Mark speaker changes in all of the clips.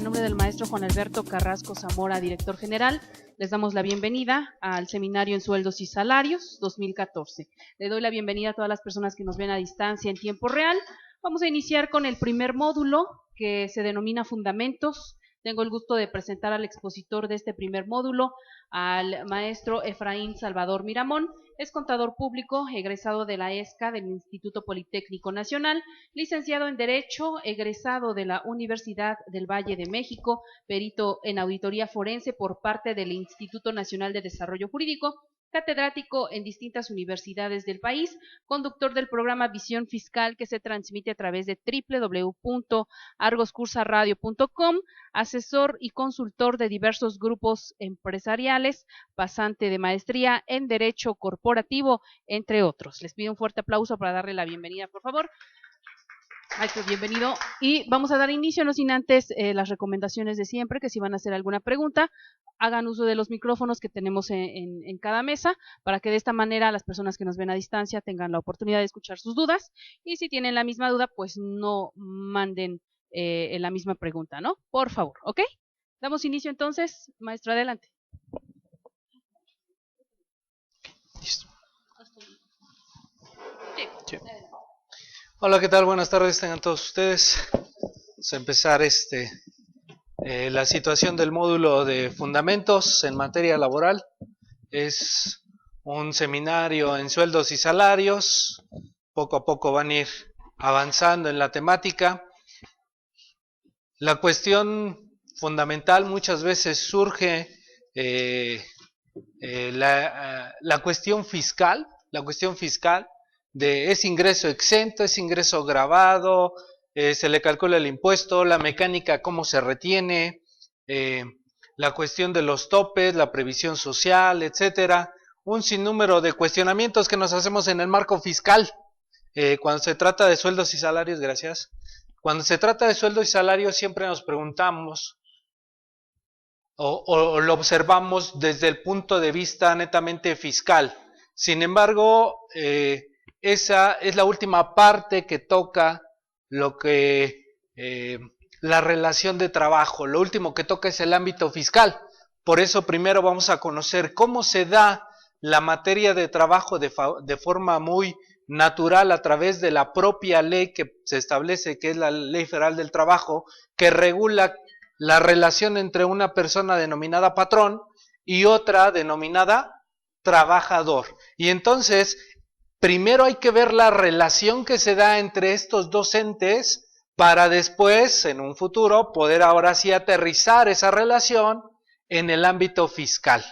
Speaker 1: nombre del maestro Juan Alberto Carrasco Zamora, director general, les damos la bienvenida al Seminario en Sueldos y Salarios 2014. Le doy la bienvenida a todas las personas que nos ven a distancia en tiempo real. Vamos a iniciar con el primer módulo, que se denomina Fundamentos. Tengo el gusto de presentar al expositor de este primer módulo, al maestro Efraín Salvador Miramón. Es contador público, egresado de la ESCA del Instituto Politécnico Nacional, licenciado en Derecho, egresado de la Universidad del Valle de México, perito en auditoría forense por parte del Instituto Nacional de Desarrollo Jurídico, catedrático en distintas universidades del país, conductor del programa Visión Fiscal que se transmite a través de www.argoscursaradio.com, asesor y consultor de diversos grupos empresariales, pasante de maestría en Derecho Corporativo, entre otros. Les pido un fuerte aplauso para darle la bienvenida, por favor. Maestro, bienvenido. Y vamos a dar inicio, no sin antes las recomendaciones de siempre, que si van a hacer alguna pregunta, hagan uso de los micrófonos que tenemos en cada mesa, para que de esta manera las personas que nos ven a distancia tengan la oportunidad de escuchar sus dudas, y si tienen la misma duda, pues no manden la misma pregunta, ¿no? Por favor, ¿ok? Damos inicio entonces, maestro, adelante.
Speaker 2: Listo. Sí. Hola, ¿qué tal? Buenas tardes, tengan todos ustedes. Vamos a empezar la situación del módulo de fundamentos en materia laboral. Es un seminario en sueldos y salarios. Poco a poco van a ir avanzando en la temática. La cuestión fundamental muchas veces surge la cuestión fiscal. La cuestión fiscal de es ingreso exento, es ingreso gravado, se le calcula el impuesto, la mecánica cómo se retiene, la cuestión de los topes, la previsión social, etcétera. Un sinnúmero de cuestionamientos que nos hacemos en el marco fiscal. Cuando se trata de sueldos y salarios, gracias. Cuando se trata de sueldos y salarios siempre nos preguntamos o lo observamos desde el punto de vista netamente fiscal. Sin embargo, esa es la última parte que toca lo que la relación de trabajo. Lo último que toca es el ámbito fiscal. Por eso primero vamos a conocer cómo se da la materia de trabajo de forma muy natural a través de la propia ley que se establece, que es la Ley Federal del Trabajo, que regula la relación entre una persona denominada patrón y otra denominada trabajador. Y entonces, primero hay que ver la relación que se da entre estos dos entes para después, en un futuro, poder ahora sí aterrizar esa relación en el ámbito fiscal.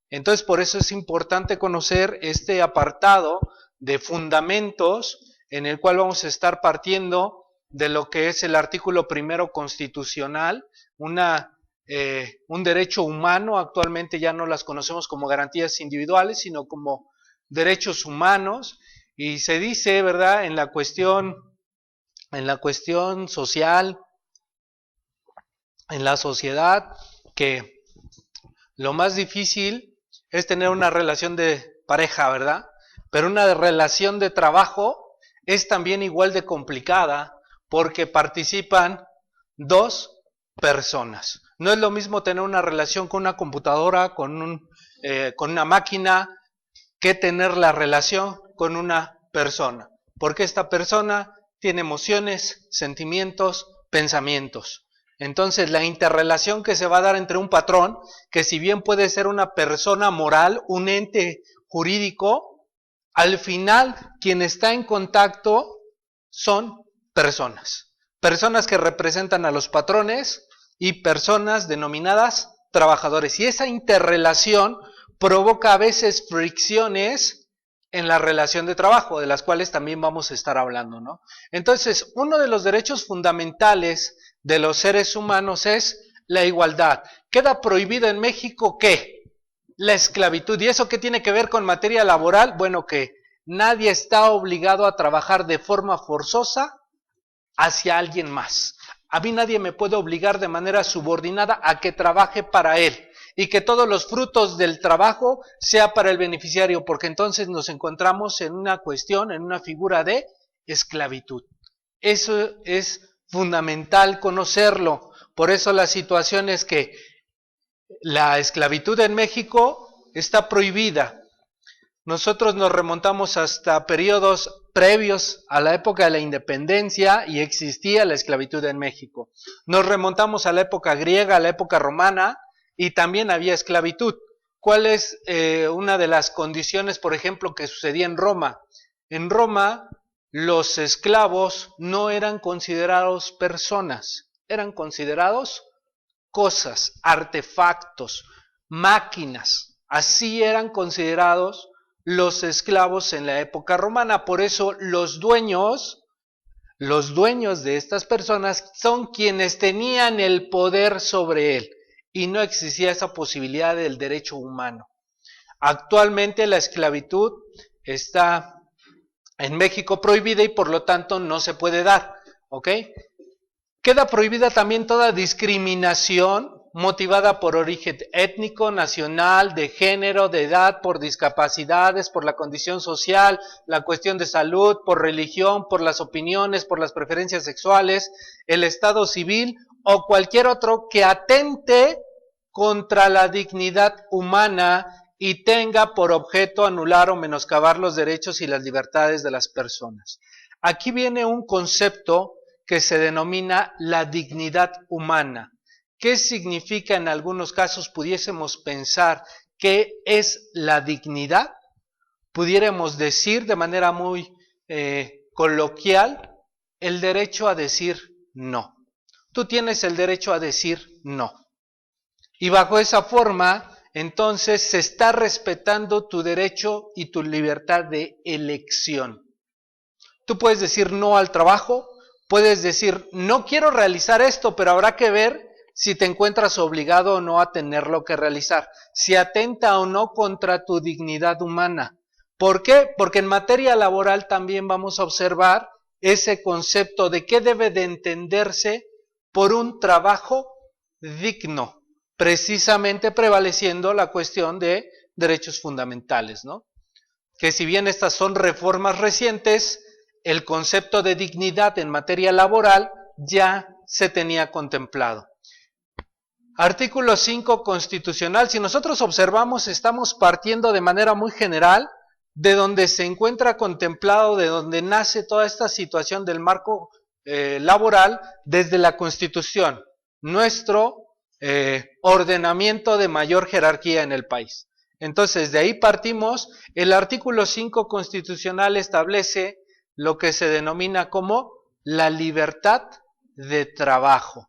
Speaker 2: Entonces, por eso es importante conocer este apartado de fundamentos en el cual vamos a estar partiendo de lo que es el artículo primero constitucional, un derecho humano. Actualmente ya no las conocemos como garantías individuales, sino como derechos humanos, y se dice, ¿verdad?, en la cuestión social, en la sociedad, que lo más difícil es tener una relación de pareja, ¿verdad? Pero una relación de trabajo es también igual de complicada, porque participan dos personas. No es lo mismo tener una relación con una computadora, con una máquina, que tener la relación con una persona, porque esta persona tiene emociones, sentimientos, pensamientos. Entonces la interrelación que se va a dar entre un patrón, que si bien puede ser una persona moral, un ente jurídico, al final quien está en contacto son personas. Personas que representan a los patrones y personas denominadas trabajadores. Y esa interrelación provoca a veces fricciones en la relación de trabajo, de las cuales también vamos a estar hablando, ¿no? Entonces, uno de los derechos fundamentales de los seres humanos es la igualdad. ¿Queda prohibido en México qué? La esclavitud. ¿Y eso qué tiene que ver con materia laboral? Bueno, que nadie está obligado a trabajar de forma forzosa hacia alguien más. A mí nadie me puede obligar de manera subordinada a que trabaje para él, y que todos los frutos del trabajo sea para el beneficiario, porque entonces nos encontramos en una cuestión, en una figura de esclavitud. Eso es fundamental conocerlo, Por eso la situación es que la esclavitud en México está prohibida. Nosotros nos remontamos hasta periodos previos a la época de la independencia y existía la esclavitud en México. Nos remontamos a la época griega, a la época romana y también había esclavitud. ¿Cuál es una de las condiciones, por ejemplo, que sucedía en Roma? En Roma los esclavos no eran considerados personas, eran considerados cosas, artefactos, máquinas. Así eran considerados los esclavos en la época romana. Por eso los dueños de estas personas son quienes tenían el poder sobre él y no existía esa posibilidad del derecho humano. Actualmente la esclavitud está en México prohibida y por lo tanto no se puede dar, ¿ok? Queda prohibida también toda discriminación motivada por origen étnico, nacional, de género, de edad, por discapacidades, por la condición social, la cuestión de salud, por religión, por las opiniones, por las preferencias sexuales, el estado civil o cualquier otro que atente contra la dignidad humana y tenga por objeto anular o menoscabar los derechos y las libertades de las personas. Aquí viene un concepto que se denomina la dignidad humana. ¿Qué significa? En algunos casos pudiésemos pensar qué es la dignidad. Pudiéramos decir de manera muy coloquial el derecho a decir no. Tú tienes el derecho a decir no. Y bajo esa forma, entonces se está respetando tu derecho y tu libertad de elección. Tú puedes decir no al trabajo, puedes decir no quiero realizar esto, pero habrá que ver si te encuentras obligado o no a tenerlo que realizar, si atenta o no contra tu dignidad humana. ¿Por qué? Porque en materia laboral también vamos a observar ese concepto de qué debe de entenderse por un trabajo digno, precisamente prevaleciendo la cuestión de derechos fundamentales, ¿no? Que si bien estas son reformas recientes, el concepto de dignidad en materia laboral ya se tenía contemplado. Artículo 5 constitucional. Si nosotros observamos, estamos partiendo de manera muy general de donde se encuentra contemplado, de donde nace toda esta situación del marco laboral desde la Constitución, nuestro ordenamiento de mayor jerarquía en el país. Entonces, de ahí partimos. El artículo 5 constitucional establece lo que se denomina como la libertad de trabajo.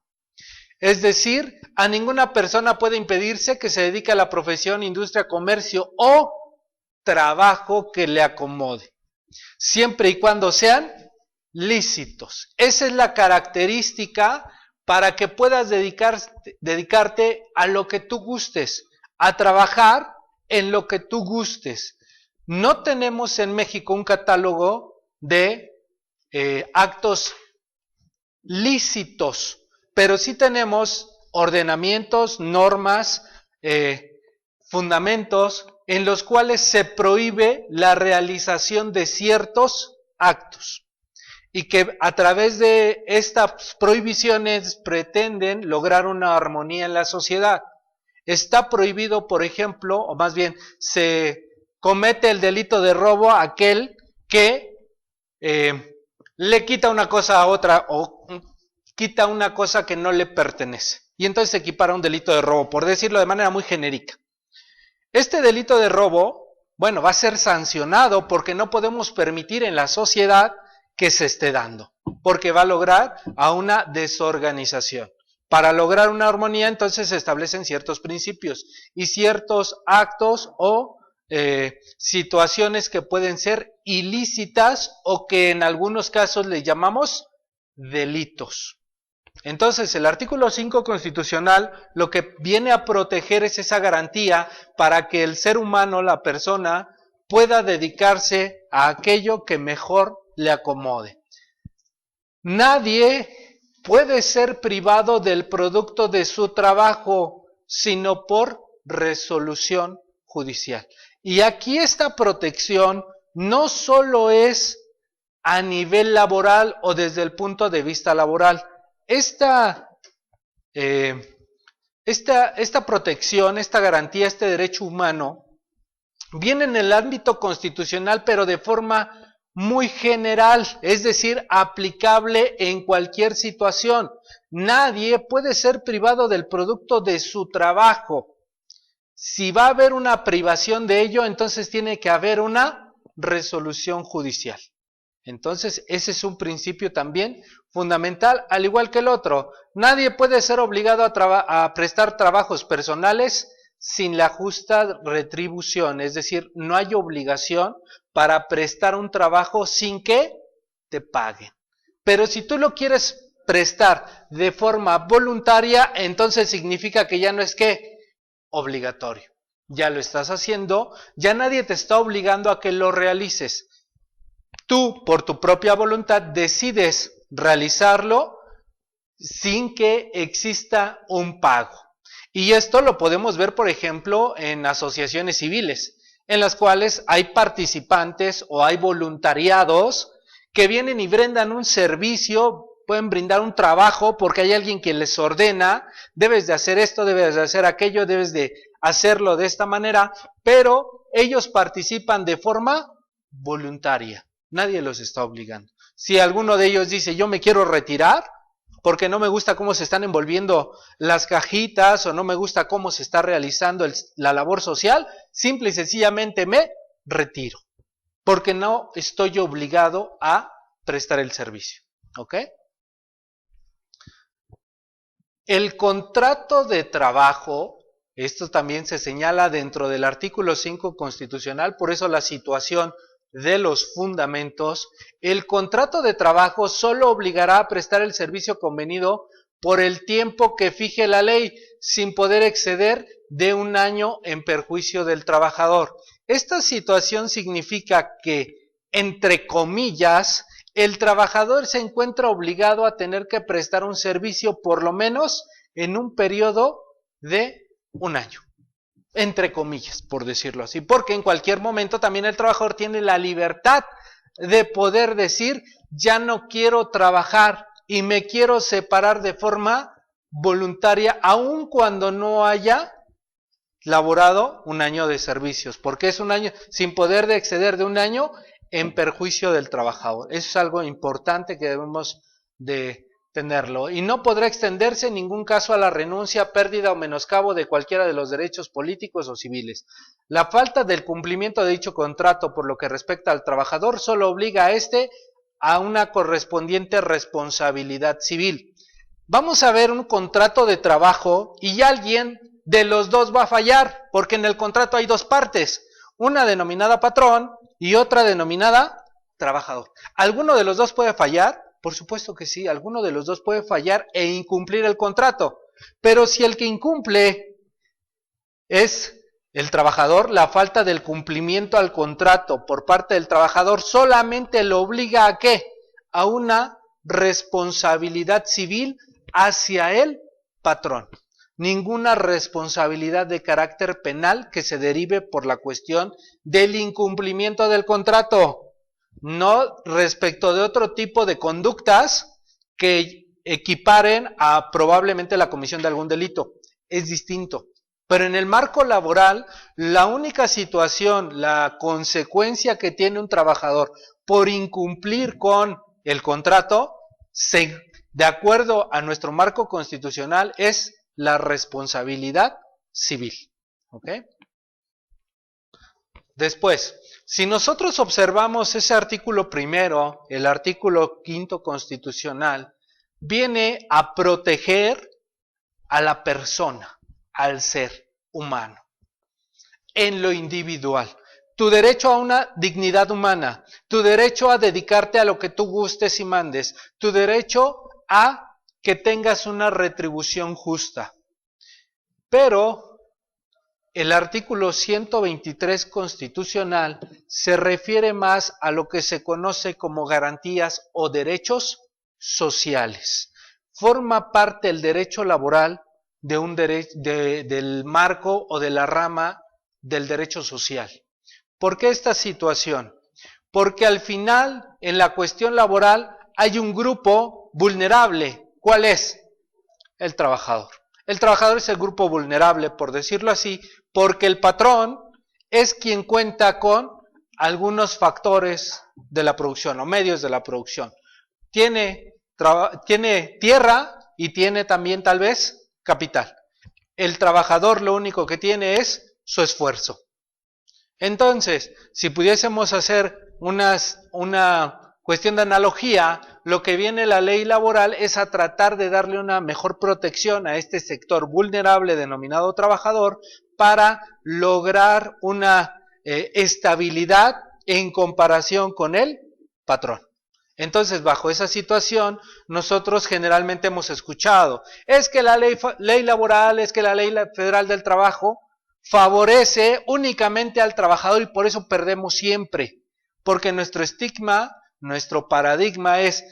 Speaker 2: Es decir, a ninguna persona puede impedirse que se dedique a la profesión, industria, comercio o trabajo que le acomode, siempre y cuando sean lícitos. Esa es la característica para que puedas dedicarte a lo que tú gustes, a trabajar en lo que tú gustes. No tenemos en México un catálogo de actos lícitos, pero sí tenemos ordenamientos, normas, fundamentos en los cuales se prohíbe la realización de ciertos actos y que a través de estas prohibiciones pretenden lograr una armonía en la sociedad. Está prohibido, por ejemplo, o más bien se comete el delito de robo a aquel que le quita una cosa a otra o quita una cosa que no le pertenece. Y entonces se equipara un delito de robo, por decirlo de manera muy genérica. Este delito de robo, bueno, va a ser sancionado porque no podemos permitir en la sociedad que se esté dando, porque va a lograr a una desorganización. Para lograr una armonía, entonces se establecen ciertos principios y ciertos actos o situaciones que pueden ser ilícitas o que en algunos casos le llamamos delitos. Entonces, el artículo 5 constitucional lo que viene a proteger es esa garantía para que el ser humano, la persona, pueda dedicarse a aquello que mejor le acomode. Nadie puede ser privado del producto de su trabajo, sino por resolución judicial. Y aquí esta protección no solo es a nivel laboral o desde el punto de vista laboral. Esta esta protección, esta garantía, este derecho humano, viene en el ámbito constitucional, pero de forma muy general, es decir, aplicable en cualquier situación. Nadie puede ser privado del producto de su trabajo. Si va a haber una privación de ello, entonces tiene que haber una resolución judicial. Entonces, ese es un principio también fundamental, al igual que el otro. Nadie puede ser obligado a prestar trabajos personales sin la justa retribución, es decir, no hay obligación para prestar un trabajo sin que te paguen. Pero si tú lo quieres prestar de forma voluntaria, entonces significa que ya no es que obligatorio. Ya lo estás haciendo, ya nadie te está obligando a que lo realices. Tú, por tu propia voluntad, decides realizarlo sin que exista un pago. Y esto lo podemos ver, por ejemplo, en asociaciones civiles, en las cuales hay participantes o hay voluntariados que vienen y brindan un servicio, pueden brindar un trabajo porque hay alguien que les ordena, debes de hacer esto, debes de hacer aquello, debes de hacerlo de esta manera, pero ellos participan de forma voluntaria. Nadie los está obligando. Si alguno de ellos dice, yo me quiero retirar, porque no me gusta cómo se están envolviendo las cajitas, o no me gusta cómo se está realizando la labor social, simple y sencillamente me retiro, porque no estoy obligado a prestar el servicio. ¿Ok? El contrato de trabajo, esto también se señala dentro del artículo 5 constitucional, por eso la situación de los fundamentos, el contrato de trabajo solo obligará a prestar el servicio convenido por el tiempo que fije la ley, sin poder exceder de 1 año en perjuicio del trabajador. Esta situación significa que, entre comillas, el trabajador se encuentra obligado a tener que prestar un servicio por lo menos en un periodo de 1 año. Entre comillas, por decirlo así, porque en cualquier momento también el trabajador tiene la libertad de poder decir, ya no quiero trabajar y me quiero separar de forma voluntaria, aun cuando no haya laborado 1 año de servicios, porque es 1 año sin poder de exceder de 1 año en perjuicio del trabajador. Eso es algo importante que debemos de tenerlo, y no podrá extenderse en ningún caso a la renuncia, pérdida o menoscabo de cualquiera de los derechos políticos o civiles. La falta del cumplimiento de dicho contrato por lo que respecta al trabajador solo obliga a éste a una correspondiente responsabilidad civil. Vamos a ver un contrato de trabajo y alguien de los dos va a fallar, porque en el contrato hay 2 partes, una denominada patrón y otra denominada trabajador. ¿Alguno de los dos puede fallar? Por supuesto que sí, alguno de los dos puede fallar e incumplir el contrato, pero si el que incumple es el trabajador, la falta del cumplimiento al contrato por parte del trabajador solamente lo obliga ¿a qué? A una responsabilidad civil hacia el patrón. Ninguna responsabilidad de carácter penal que se derive por la cuestión del incumplimiento del contrato. No respecto de otro tipo de conductas que equiparen a probablemente la comisión de algún delito. Es distinto. Pero en el marco laboral, la única situación, la consecuencia que tiene un trabajador por incumplir con el contrato, de acuerdo a nuestro marco constitucional, es la responsabilidad civil. ¿Ok? Después, si nosotros observamos ese artículo primero, el artículo 5 constitucional, viene a proteger a la persona, al ser humano, en lo individual. Tu derecho a una dignidad humana, tu derecho a dedicarte a lo que tú gustes y mandes, tu derecho a que tengas una retribución justa. Pero el artículo 123 constitucional se refiere más a lo que se conoce como garantías o derechos sociales. Forma parte el derecho laboral de del marco o de la rama del derecho social. ¿Por qué esta situación? Porque al final, en la cuestión laboral, hay un grupo vulnerable. ¿Cuál es? El trabajador. El trabajador es el grupo vulnerable, por decirlo así, porque el patrón es quien cuenta con algunos factores de la producción o medios de la producción. Tiene tierra y tiene también tal vez capital. El trabajador lo único que tiene es su esfuerzo. Entonces, si pudiésemos hacer una cuestión de analogía, lo que viene la ley laboral es a tratar de darle una mejor protección a este sector vulnerable denominado trabajador para lograr una estabilidad en comparación con el patrón. Entonces, bajo esa situación, nosotros generalmente hemos escuchado, es que la ley laboral, es que la ley federal del trabajo favorece únicamente al trabajador y por eso perdemos siempre, porque nuestro estigma, nuestro paradigma es,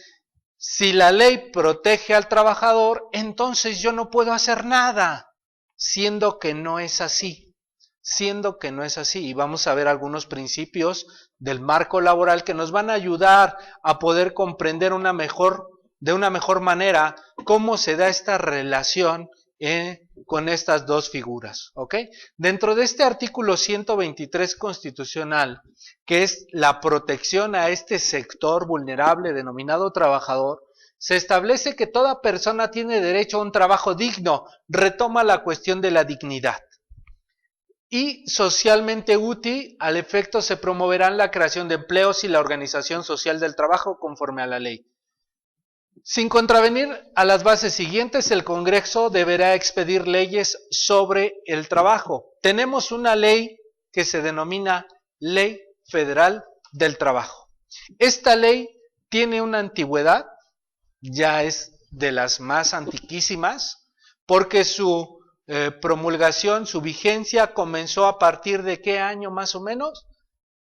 Speaker 2: si la ley protege al trabajador, entonces yo no puedo hacer nada, siendo que no es así. Y vamos a ver algunos principios del marco laboral que nos van a ayudar a poder comprender de una mejor manera cómo se da esta relación con estas dos figuras, ¿ok? Dentro de este artículo 123 constitucional, que es la protección a este sector vulnerable denominado trabajador, se establece que toda persona tiene derecho a un trabajo digno, retoma la cuestión de la dignidad. Y socialmente útil, al efecto se promoverán la creación de empleos y la organización social del trabajo conforme a la ley. Sin contravenir a las bases siguientes, el Congreso deberá expedir leyes sobre el trabajo. Tenemos una ley que se denomina Ley Federal del Trabajo. Esta ley tiene una antigüedad, ya es de las más antiquísimas, porque su promulgación, su vigencia comenzó a partir de ¿qué año más o menos?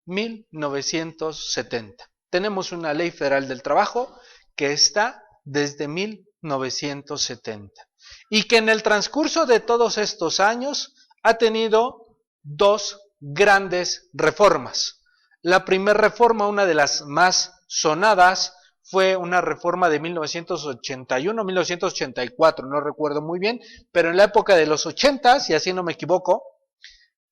Speaker 2: 1970. Tenemos una Ley Federal del Trabajo que está desde 1970 y que en el transcurso de todos estos años ha tenido dos grandes reformas. La primera reforma, una de las más sonadas, fue una reforma de 1981, 1984, no recuerdo muy bien, pero en la época de los 80s, y así no me equivoco,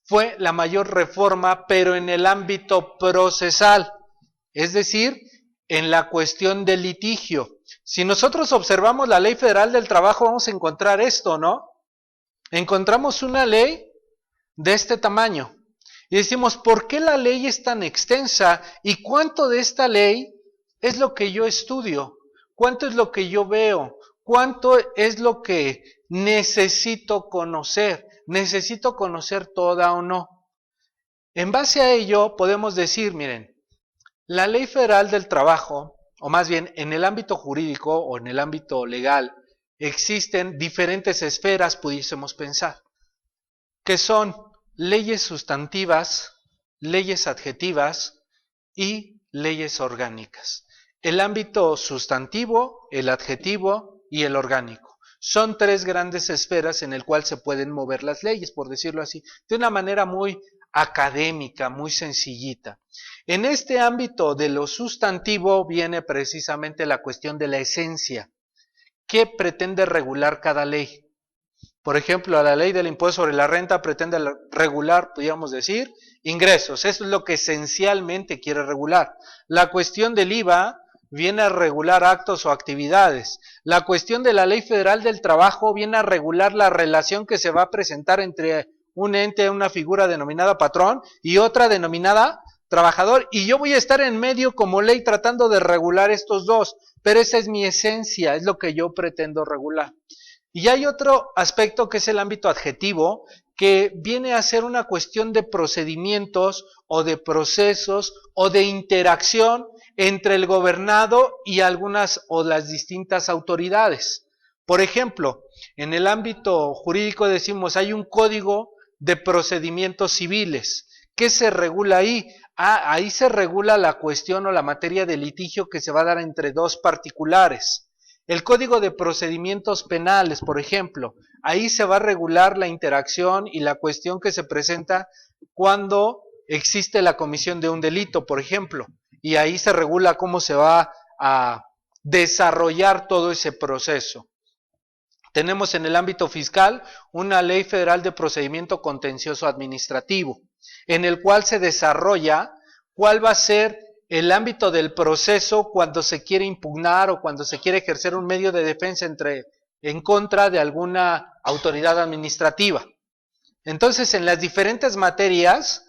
Speaker 2: fue la mayor reforma, pero en el ámbito procesal, es decir, en la cuestión del litigio. Si nosotros observamos la Ley Federal del Trabajo, vamos a encontrar esto, ¿no? Encontramos una ley de este tamaño, y decimos, ¿por qué la ley es tan extensa? ¿Y cuánto de esta ley es lo que yo estudio? ¿Cuánto es lo que yo veo? ¿Cuánto es lo que necesito conocer? ¿Necesito conocer toda o no? En base a ello podemos decir, miren, la Ley Federal del Trabajo, o más bien en el ámbito jurídico o en el ámbito legal, existen diferentes esferas, pudiésemos pensar, que son leyes sustantivas, leyes adjetivas y leyes orgánicas. El ámbito sustantivo, el adjetivo y el orgánico. Son tres grandes esferas en el cual se pueden mover las leyes, por decirlo así, de una manera muy académica, muy sencillita. En este ámbito de lo sustantivo viene precisamente la cuestión de la esencia. ¿Qué pretende regular cada ley? Por ejemplo, la ley del impuesto sobre la renta pretende regular, podríamos decir, ingresos. Eso es lo que esencialmente quiere regular. La cuestión del IVA viene a regular actos o actividades. La cuestión de la Ley Federal del Trabajo viene a regular la relación que se va a presentar entre un ente, una figura denominada patrón y otra denominada trabajador. Y yo voy a estar en medio como ley tratando de regular estos dos, pero esa es mi esencia, es lo que yo pretendo regular. Y hay otro aspecto que es el ámbito adjetivo, que viene a ser una cuestión de procedimientos o de procesos o de interacción entre el gobernado y algunas o las distintas autoridades. Por ejemplo, en el ámbito jurídico decimos hay un código de procedimientos civiles. ¿Qué se regula ahí? Ahí se regula la cuestión o la materia de litigio que se va a dar entre dos particulares. El Código de Procedimientos Penales, por ejemplo, ahí se va a regular la interacción y la cuestión que se presenta cuando existe la comisión de un delito, por ejemplo, y ahí se regula cómo se va a desarrollar todo ese proceso. Tenemos en el ámbito fiscal una ley federal de procedimiento contencioso administrativo, en el cual se desarrolla cuál va a ser el ámbito del proceso cuando se quiere impugnar o cuando se quiere ejercer un medio de defensa en contra de alguna autoridad administrativa. Entonces, en las diferentes materias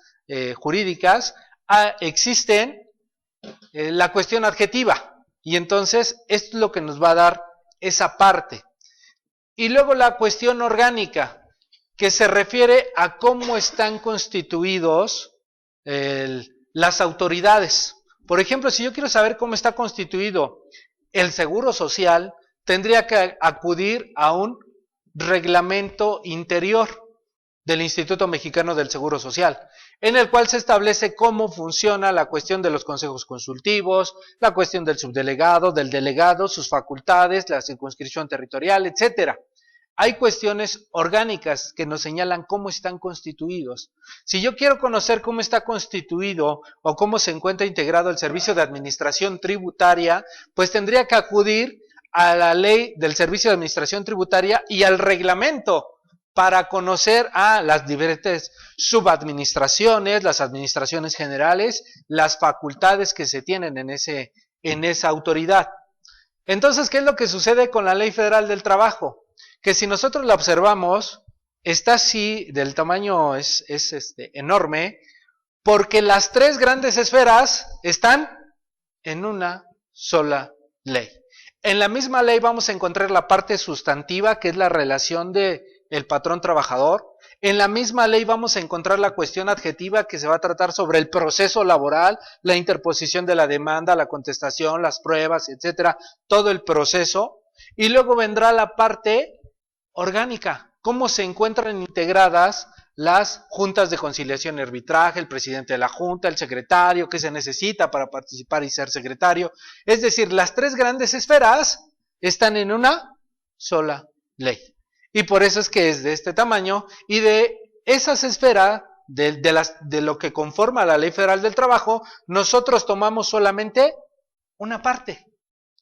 Speaker 2: jurídicas existen la cuestión adjetiva, y entonces esto es lo que nos va a dar esa parte. Y luego la cuestión orgánica, que se refiere a cómo están constituidos las autoridades. Por ejemplo, si yo quiero saber cómo está constituido el Seguro Social, tendría que acudir a un reglamento interior del Instituto Mexicano del Seguro Social, en el cual se establece cómo funciona la cuestión de los consejos consultivos, la cuestión del subdelegado, del delegado, sus facultades, la circunscripción territorial, etcétera. Hay cuestiones orgánicas que nos señalan cómo están constituidos. Si yo quiero conocer cómo está constituido o cómo se encuentra integrado el servicio de administración tributaria, pues tendría que acudir a la ley del servicio de administración tributaria y al reglamento para conocer a las diferentes subadministraciones, las administraciones generales, las facultades que se tienen en esa autoridad. Entonces, ¿qué es lo que sucede con la Ley Federal del Trabajo? Que si nosotros la observamos, está así, del tamaño es enorme, porque las tres grandes esferas están en una sola ley. En la misma ley vamos a encontrar la parte sustantiva, que es la relación del patrón-trabajador. En la misma ley vamos a encontrar la cuestión adjetiva, que se va a tratar sobre el proceso laboral, la interposición de la demanda, la contestación, las pruebas, etcétera, todo el proceso. Y luego vendrá la parte orgánica, cómo se encuentran integradas las juntas de conciliación y arbitraje, el presidente de la junta, el secretario, qué se necesita para participar y ser secretario. Es decir, las tres grandes esferas están en una sola ley. Y por eso es que es de este tamaño, y de esas esferas, de lo que conforma la Ley Federal del Trabajo, nosotros tomamos solamente una parte,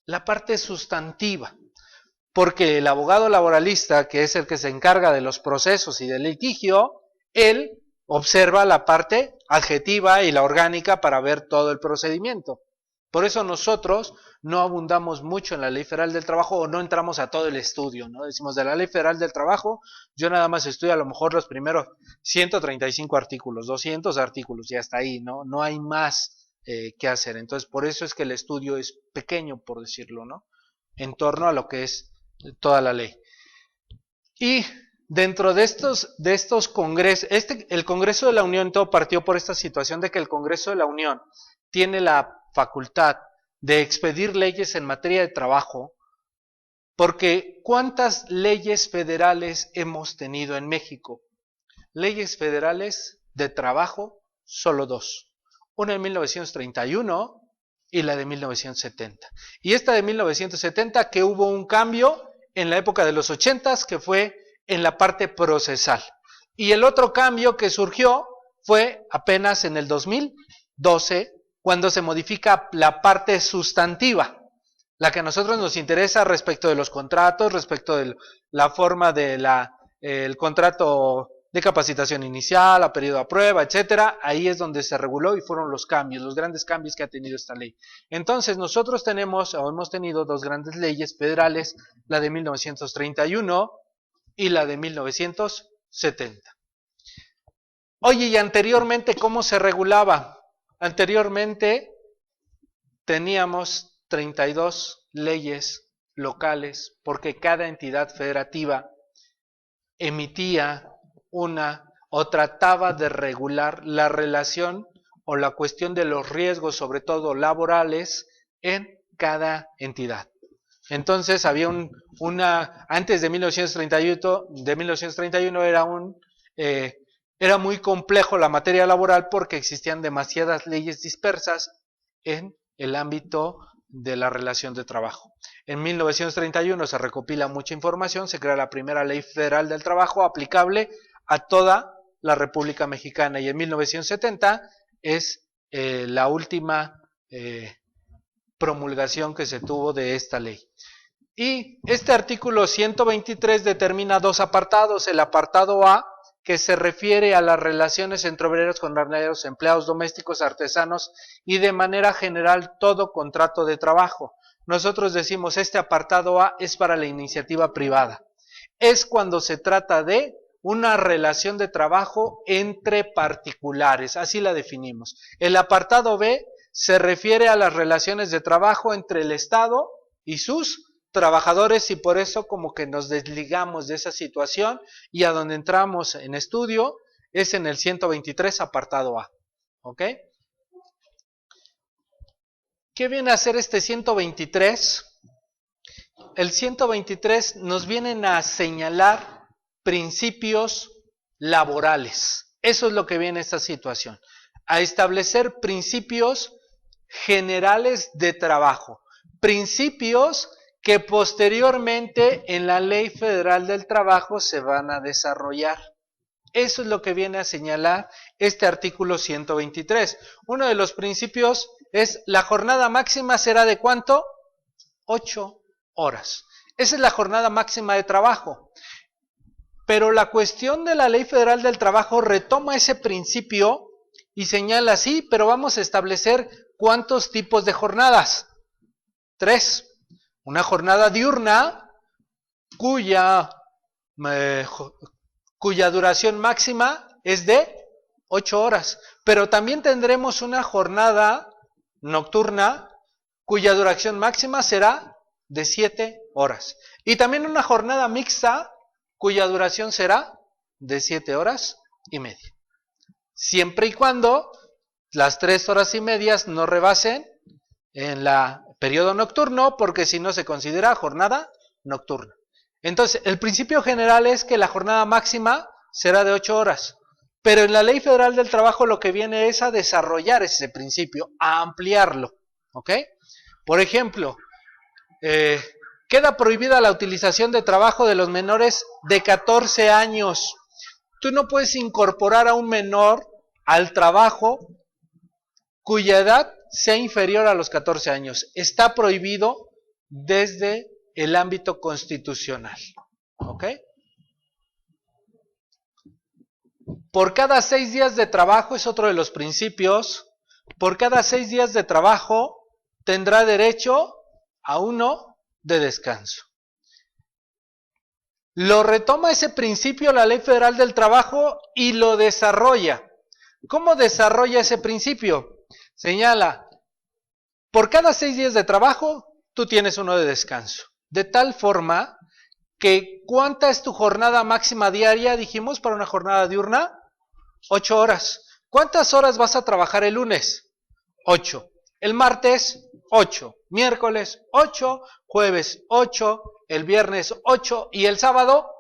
Speaker 2: la parte sustantiva. Porque el abogado laboralista, que es el que se encarga de los procesos y del litigio, él observa la parte adjetiva y la orgánica para ver todo el procedimiento. Por eso nosotros no abundamos mucho en la Ley Federal del Trabajo o no entramos a todo el estudio, ¿no? Decimos, de la Ley Federal del Trabajo, yo nada más estudio a lo mejor los primeros 135 artículos, 200 artículos y hasta ahí, ¿no? No hay más que hacer. Entonces, por eso es que el estudio es pequeño, por decirlo, ¿no? En torno a lo que es toda la ley. Y dentro de estos congresos, el Congreso de la Unión todo partió por esta situación de que el Congreso de la Unión tiene la facultad de expedir leyes en materia de trabajo, porque ¿cuántas leyes federales hemos tenido en México? Leyes federales de trabajo, solo dos. Una en 1931 y la de 1970. Y esta de 1970, que hubo un cambio en la época de los 80s, que fue en la parte procesal. Y el otro cambio que surgió fue apenas en el 2012, cuando se modifica la parte sustantiva, la que a nosotros nos interesa respecto de los contratos, respecto de la forma de el contrato de capacitación inicial, a periodo a prueba, etcétera. Ahí es donde se reguló y fueron los cambios, los grandes cambios que ha tenido esta ley. Entonces nosotros hemos tenido dos grandes leyes federales, la de 1931 y la de 1970. Oye, y anteriormente, ¿cómo se regulaba? Anteriormente teníamos 32 leyes locales, porque cada entidad federativa emitía una o trataba de regular la relación o la cuestión de los riesgos, sobre todo laborales, en cada entidad. Entonces había antes de 1931 era muy complejo la materia laboral porque existían demasiadas leyes dispersas en el ámbito de la relación de trabajo. En 1931 se recopila mucha información, se crea la primera Ley Federal del Trabajo aplicable a toda la República Mexicana, y en 1970 es la última promulgación que se tuvo de esta ley. Y este artículo 123 determina dos apartados. El apartado A, que se refiere a las relaciones entre obreros, jornaleros, empleados domésticos, artesanos y de manera general todo contrato de trabajo. Nosotros decimos este apartado A es para la iniciativa privada. Es cuando se trata de una relación de trabajo entre particulares, así la definimos. El apartado B se refiere a las relaciones de trabajo entre el Estado y sus trabajadores y por eso como que nos desligamos de esa situación y a donde entramos en estudio es en el 123 apartado A. ¿Ok? ¿Qué viene a hacer este 123? El 123 nos vienen a señalar principios laborales. Eso es lo que viene a esta situación. A establecer principios generales de trabajo. Principios que posteriormente en la Ley Federal del Trabajo se van a desarrollar. Eso es lo que viene a señalar este artículo 123. Uno de los principios es la jornada máxima será de ¿cuánto? 8 horas. Esa es la jornada máxima de trabajo. Pero la cuestión de la Ley Federal del Trabajo retoma ese principio y señala así, pero vamos a establecer ¿cuántos tipos de jornadas? 3. Una jornada diurna cuya duración máxima es de 8 horas. Pero también tendremos una jornada nocturna cuya duración máxima será de 7 horas. Y también una jornada mixta cuya duración será de 7 horas y media. Siempre y cuando las 3 horas y medias no rebasen en la periodo nocturno, porque si no se considera jornada nocturna. Entonces, el principio general es que la jornada máxima será de 8 horas. Pero en la Ley Federal del Trabajo lo que viene es a desarrollar ese principio, a ampliarlo. ¿Ok? Por ejemplo, queda prohibida la utilización de trabajo de los menores de 14 años. Tú no puedes incorporar a un menor al trabajo cuya edad sea inferior a los 14 años. Está prohibido desde el ámbito constitucional. ¿Ok? Por cada 6 días de trabajo, es otro de los principios, por cada 6 días de trabajo tendrá derecho a 1 de descanso. Lo retoma ese principio la Ley Federal del Trabajo y lo desarrolla. ¿Cómo desarrolla ese principio? Señala, por cada 6 días de trabajo, tú tienes 1 de descanso. De tal forma que, ¿cuánta es tu jornada máxima diaria? Dijimos, para una jornada diurna, 8 horas. ¿Cuántas horas vas a trabajar el lunes? 8. El martes, 8. Miércoles, 8. Jueves, 8. El viernes, 8. Y el sábado,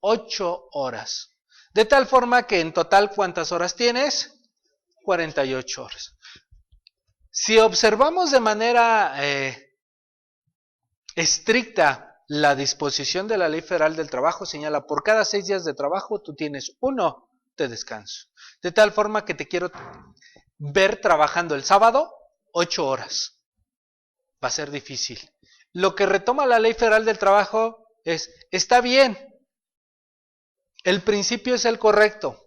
Speaker 2: 8 horas. De tal forma que en total, ¿cuántas horas tienes? 48 horas. Si observamos de manera estricta la disposición de la Ley Federal del Trabajo, señala, por cada 6 días de trabajo tú tienes 1 de descanso. De tal forma que te quiero ver trabajando el sábado 8 horas. Va a ser difícil. Lo que retoma la Ley Federal del Trabajo es, está bien, el principio es el correcto,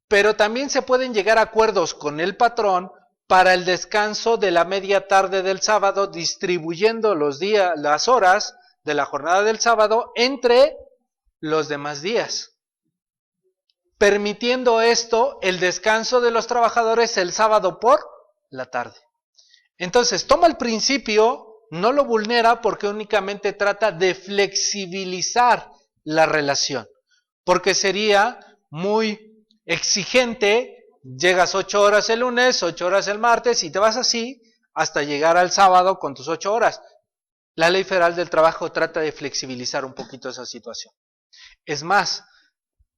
Speaker 2: pero también se pueden llegar a acuerdos con el patrón para el descanso de la media tarde del sábado, distribuyendo los días, las horas de la jornada del sábado entre los demás días, permitiendo esto el descanso de los trabajadores el sábado por la tarde. Entonces, toma el principio, no lo vulnera porque únicamente trata de flexibilizar la relación, porque sería muy exigente. Llegas 8 horas el lunes, 8 horas el martes y te vas así hasta llegar al sábado con tus 8 horas. La Ley Federal del Trabajo trata de flexibilizar un poquito esa situación. Es más,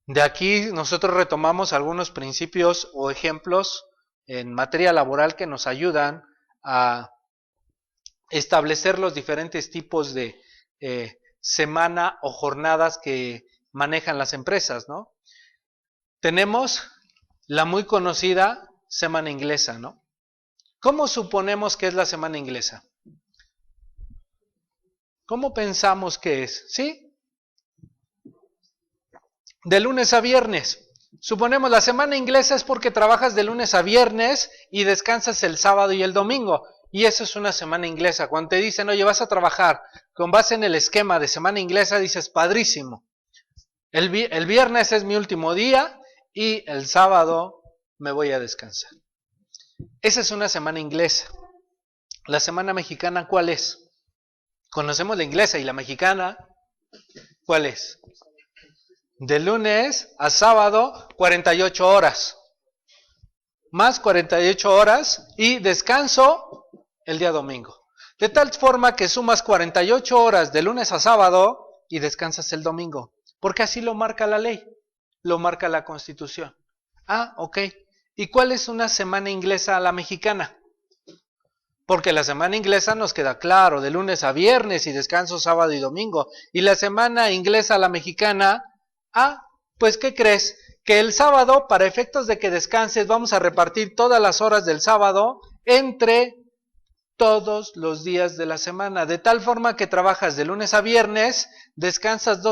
Speaker 2: de aquí nosotros retomamos algunos principios o ejemplos en materia laboral que nos ayudan a establecer los diferentes tipos de semana o jornadas que manejan las empresas, ¿no? Tenemos la muy conocida semana inglesa, ¿no? ¿Cómo suponemos que es la semana inglesa? ¿Cómo pensamos que es? ¿Sí? De lunes a viernes. Suponemos la semana inglesa es porque trabajas de lunes a viernes y descansas el sábado y el domingo. Y eso es una semana inglesa. Cuando te dicen, oye, vas a trabajar con base en el esquema de semana inglesa, dices, padrísimo. El viernes es mi último día y el sábado me voy a descansar. Esa es una semana inglesa. La semana mexicana, ¿cuál es? Conocemos la inglesa y la mexicana, ¿cuál es? De lunes a sábado, 48 horas. Más 48 horas y descanso el día domingo. De tal forma que sumas 48 horas de lunes a sábado y descansas el domingo. Porque así lo marca la ley, lo marca la Constitución. Ah, ok. ¿Y cuál es una semana inglesa a la mexicana? Porque la semana inglesa nos queda claro, de lunes a viernes y descanso sábado y domingo. Y la semana inglesa a la mexicana, pues ¿qué crees? Que el sábado, para efectos de que descanses, vamos a repartir todas las horas del sábado entre todos los días de la semana, de tal forma que trabajas de lunes a viernes, descansas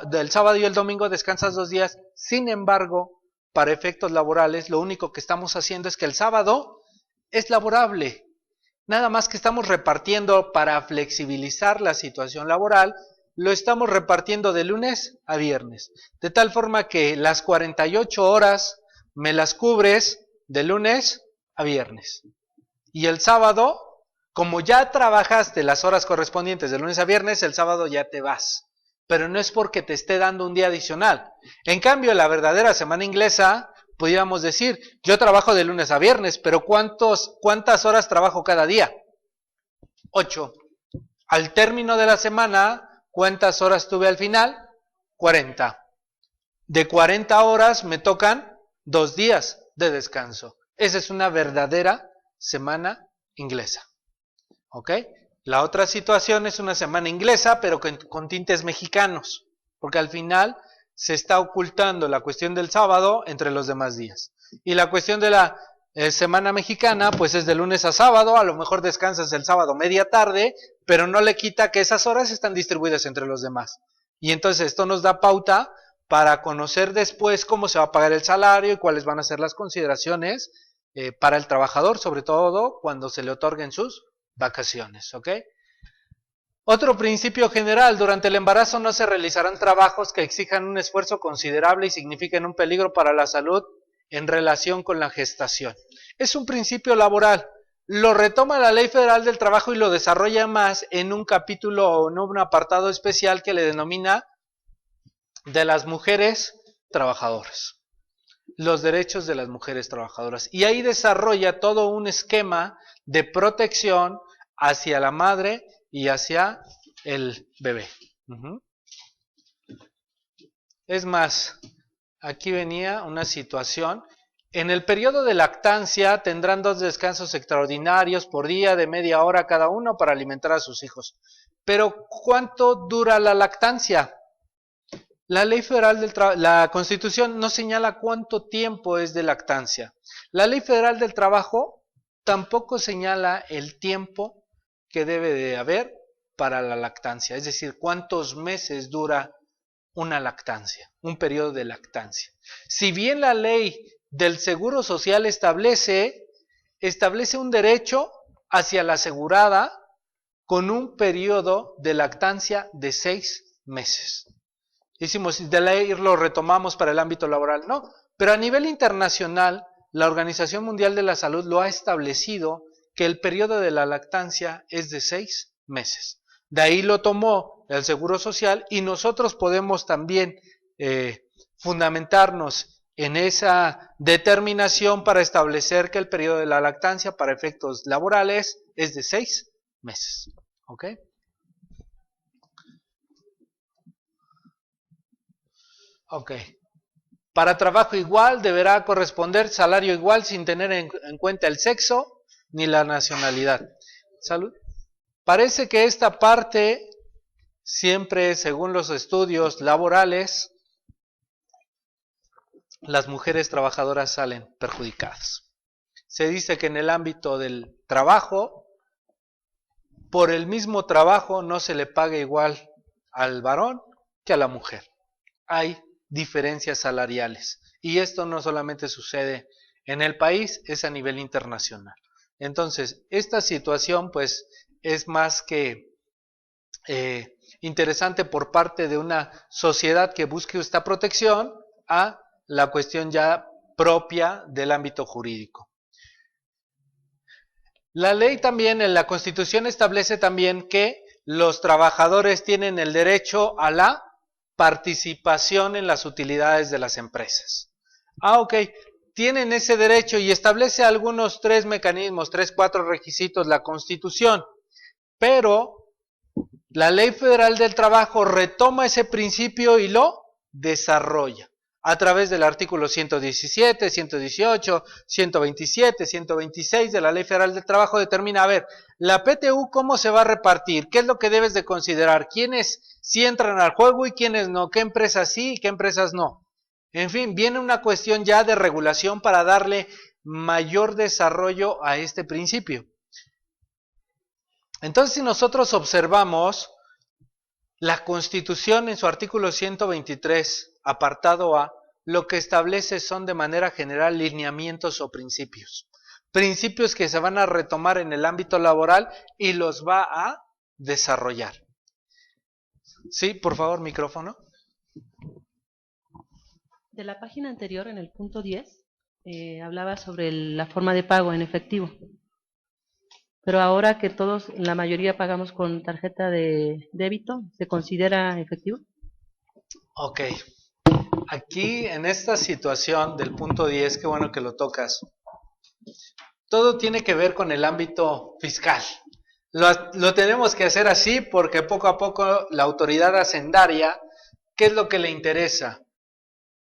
Speaker 2: del sábado y el domingo descansas 2 días. Sin embargo, para efectos laborales, lo único que estamos haciendo es que el sábado es laborable. Nada más que estamos repartiendo para flexibilizar la situación laboral, lo estamos repartiendo de lunes a viernes. De tal forma que las 48 horas me las cubres de lunes a viernes. Y el sábado, como ya trabajaste las horas correspondientes de lunes a viernes, el sábado ya te vas. Pero no es porque te esté dando un día adicional. En cambio, la verdadera semana inglesa, pudiéramos decir, yo trabajo de lunes a viernes, pero ¿cuántas horas trabajo cada día? 8. Al término de la semana, ¿cuántas horas tuve al final? 40. De 40 horas me tocan 2 días de descanso. Esa es una verdadera semana inglesa. ¿Ok? La otra situación es una semana inglesa, pero con tintes mexicanos, porque al final se está ocultando la cuestión del sábado entre los demás días. Y la cuestión de la semana mexicana, pues es de lunes a sábado, a lo mejor descansas el sábado media tarde, pero no le quita que esas horas están distribuidas entre los demás. Y entonces esto nos da pauta para conocer después cómo se va a pagar el salario y cuáles van a ser las consideraciones para el trabajador, sobre todo cuando se le otorguen sus vacaciones, ¿ok? Otro principio general, durante el embarazo no se realizarán trabajos que exijan un esfuerzo considerable y signifiquen un peligro para la salud en relación con la gestación. Es un principio laboral, lo retoma la Ley Federal del Trabajo y lo desarrolla más en un capítulo o en un apartado especial que le denomina de las mujeres trabajadoras, los derechos de las mujeres trabajadoras. Y ahí desarrolla todo un esquema de protección hacia la madre y hacia el bebé. Es más, aquí venía una situación. En el periodo de lactancia tendrán 2 descansos extraordinarios por día de media hora cada uno para alimentar a sus hijos. Pero ¿cuánto dura la lactancia? La Ley Federal la Constitución no señala cuánto tiempo es de lactancia. La Ley Federal del Trabajo tampoco señala el tiempo que debe de haber para la lactancia, es decir, cuántos meses dura una lactancia, un periodo de lactancia. Si bien la ley del Seguro Social establece un derecho hacia la asegurada con un periodo de lactancia de 6 meses. Hicimos de ley, lo retomamos para el ámbito laboral, no, pero a nivel internacional, la Organización Mundial de la Salud lo ha establecido que el periodo de la lactancia es de 6 meses. De ahí lo tomó el Seguro Social y nosotros podemos también fundamentarnos en esa determinación para establecer que el periodo de la lactancia para efectos laborales es de 6 meses. ¿Ok? Ok. Para trabajo igual deberá corresponder salario igual sin tener en cuenta el sexo ni la nacionalidad. ¿Salud? Parece que esta parte siempre, según los estudios laborales, las mujeres trabajadoras salen perjudicadas. Se dice que en el ámbito del trabajo, por el mismo trabajo no se le paga igual al varón que a la mujer. Hay diferencias salariales y esto no solamente sucede en el país, es a nivel internacional. Entonces, esta situación pues es más que interesante por parte de una sociedad que busque esta protección a la cuestión ya propia del ámbito jurídico. La ley también, en la Constitución establece también que los trabajadores tienen el derecho a la participación en las utilidades de las empresas. Ok, tienen ese derecho y establece algunos 3 mecanismos, 4 requisitos la Constitución, pero la Ley Federal del Trabajo retoma ese principio y lo desarrolla a través del artículo 117, 118, 127, 126 de la Ley Federal del Trabajo determina, a ver, la PTU cómo se va a repartir, qué es lo que debes de considerar, quiénes sí entran al juego y quiénes no, qué empresas sí y qué empresas no. En fin, viene una cuestión ya de regulación para darle mayor desarrollo a este principio. Entonces, si nosotros observamos la Constitución en su artículo 123, apartado A, lo que establece son de manera general lineamientos o principios. Principios que se van a retomar en el ámbito laboral y los va a desarrollar. Sí, por favor, micrófono.
Speaker 3: De la página anterior, en el punto 10, hablaba sobre la forma de pago en efectivo. Pero ahora que todos, la mayoría pagamos con tarjeta de débito, ¿se considera efectivo?
Speaker 2: Ok. Aquí, en esta situación del punto 10, qué bueno que lo tocas. Todo tiene que ver con el ámbito fiscal. Lo tenemos que hacer así porque poco a poco la autoridad hacendaria, ¿qué es lo que le interesa?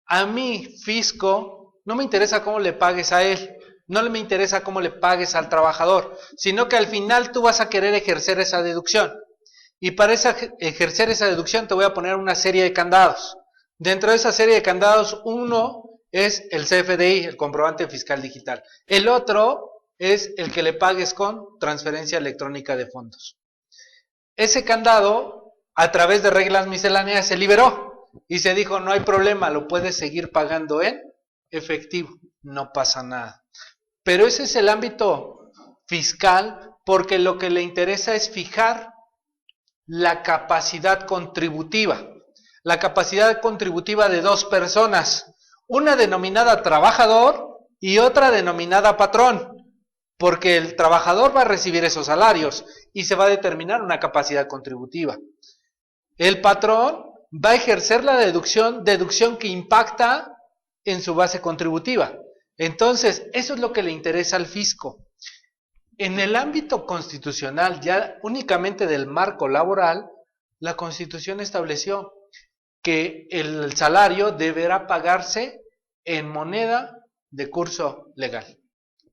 Speaker 2: A mí, fisco, no me interesa cómo le pagues a él, no me interesa cómo le pagues al trabajador, sino que al final tú vas a querer ejercer esa deducción. Y para ejercer esa deducción te voy a poner una serie de candados. Dentro de esa serie de candados, uno es el CFDI, el comprobante fiscal digital. El otro es el que le pagues con transferencia electrónica de fondos. Ese candado, a través de reglas misceláneas, se liberó y se dijo, no hay problema, lo puedes seguir pagando en efectivo, no pasa nada. Pero ese es el ámbito fiscal porque lo que le interesa es fijar la capacidad contributiva. La capacidad contributiva de 2 personas, una denominada trabajador y otra denominada patrón, porque el trabajador va a recibir esos salarios y se va a determinar una capacidad contributiva. El patrón va a ejercer la deducción que impacta en su base contributiva. Entonces, eso es lo que le interesa al fisco. En el ámbito constitucional, ya únicamente del marco laboral, la Constitución estableció que el salario deberá pagarse en moneda de curso legal,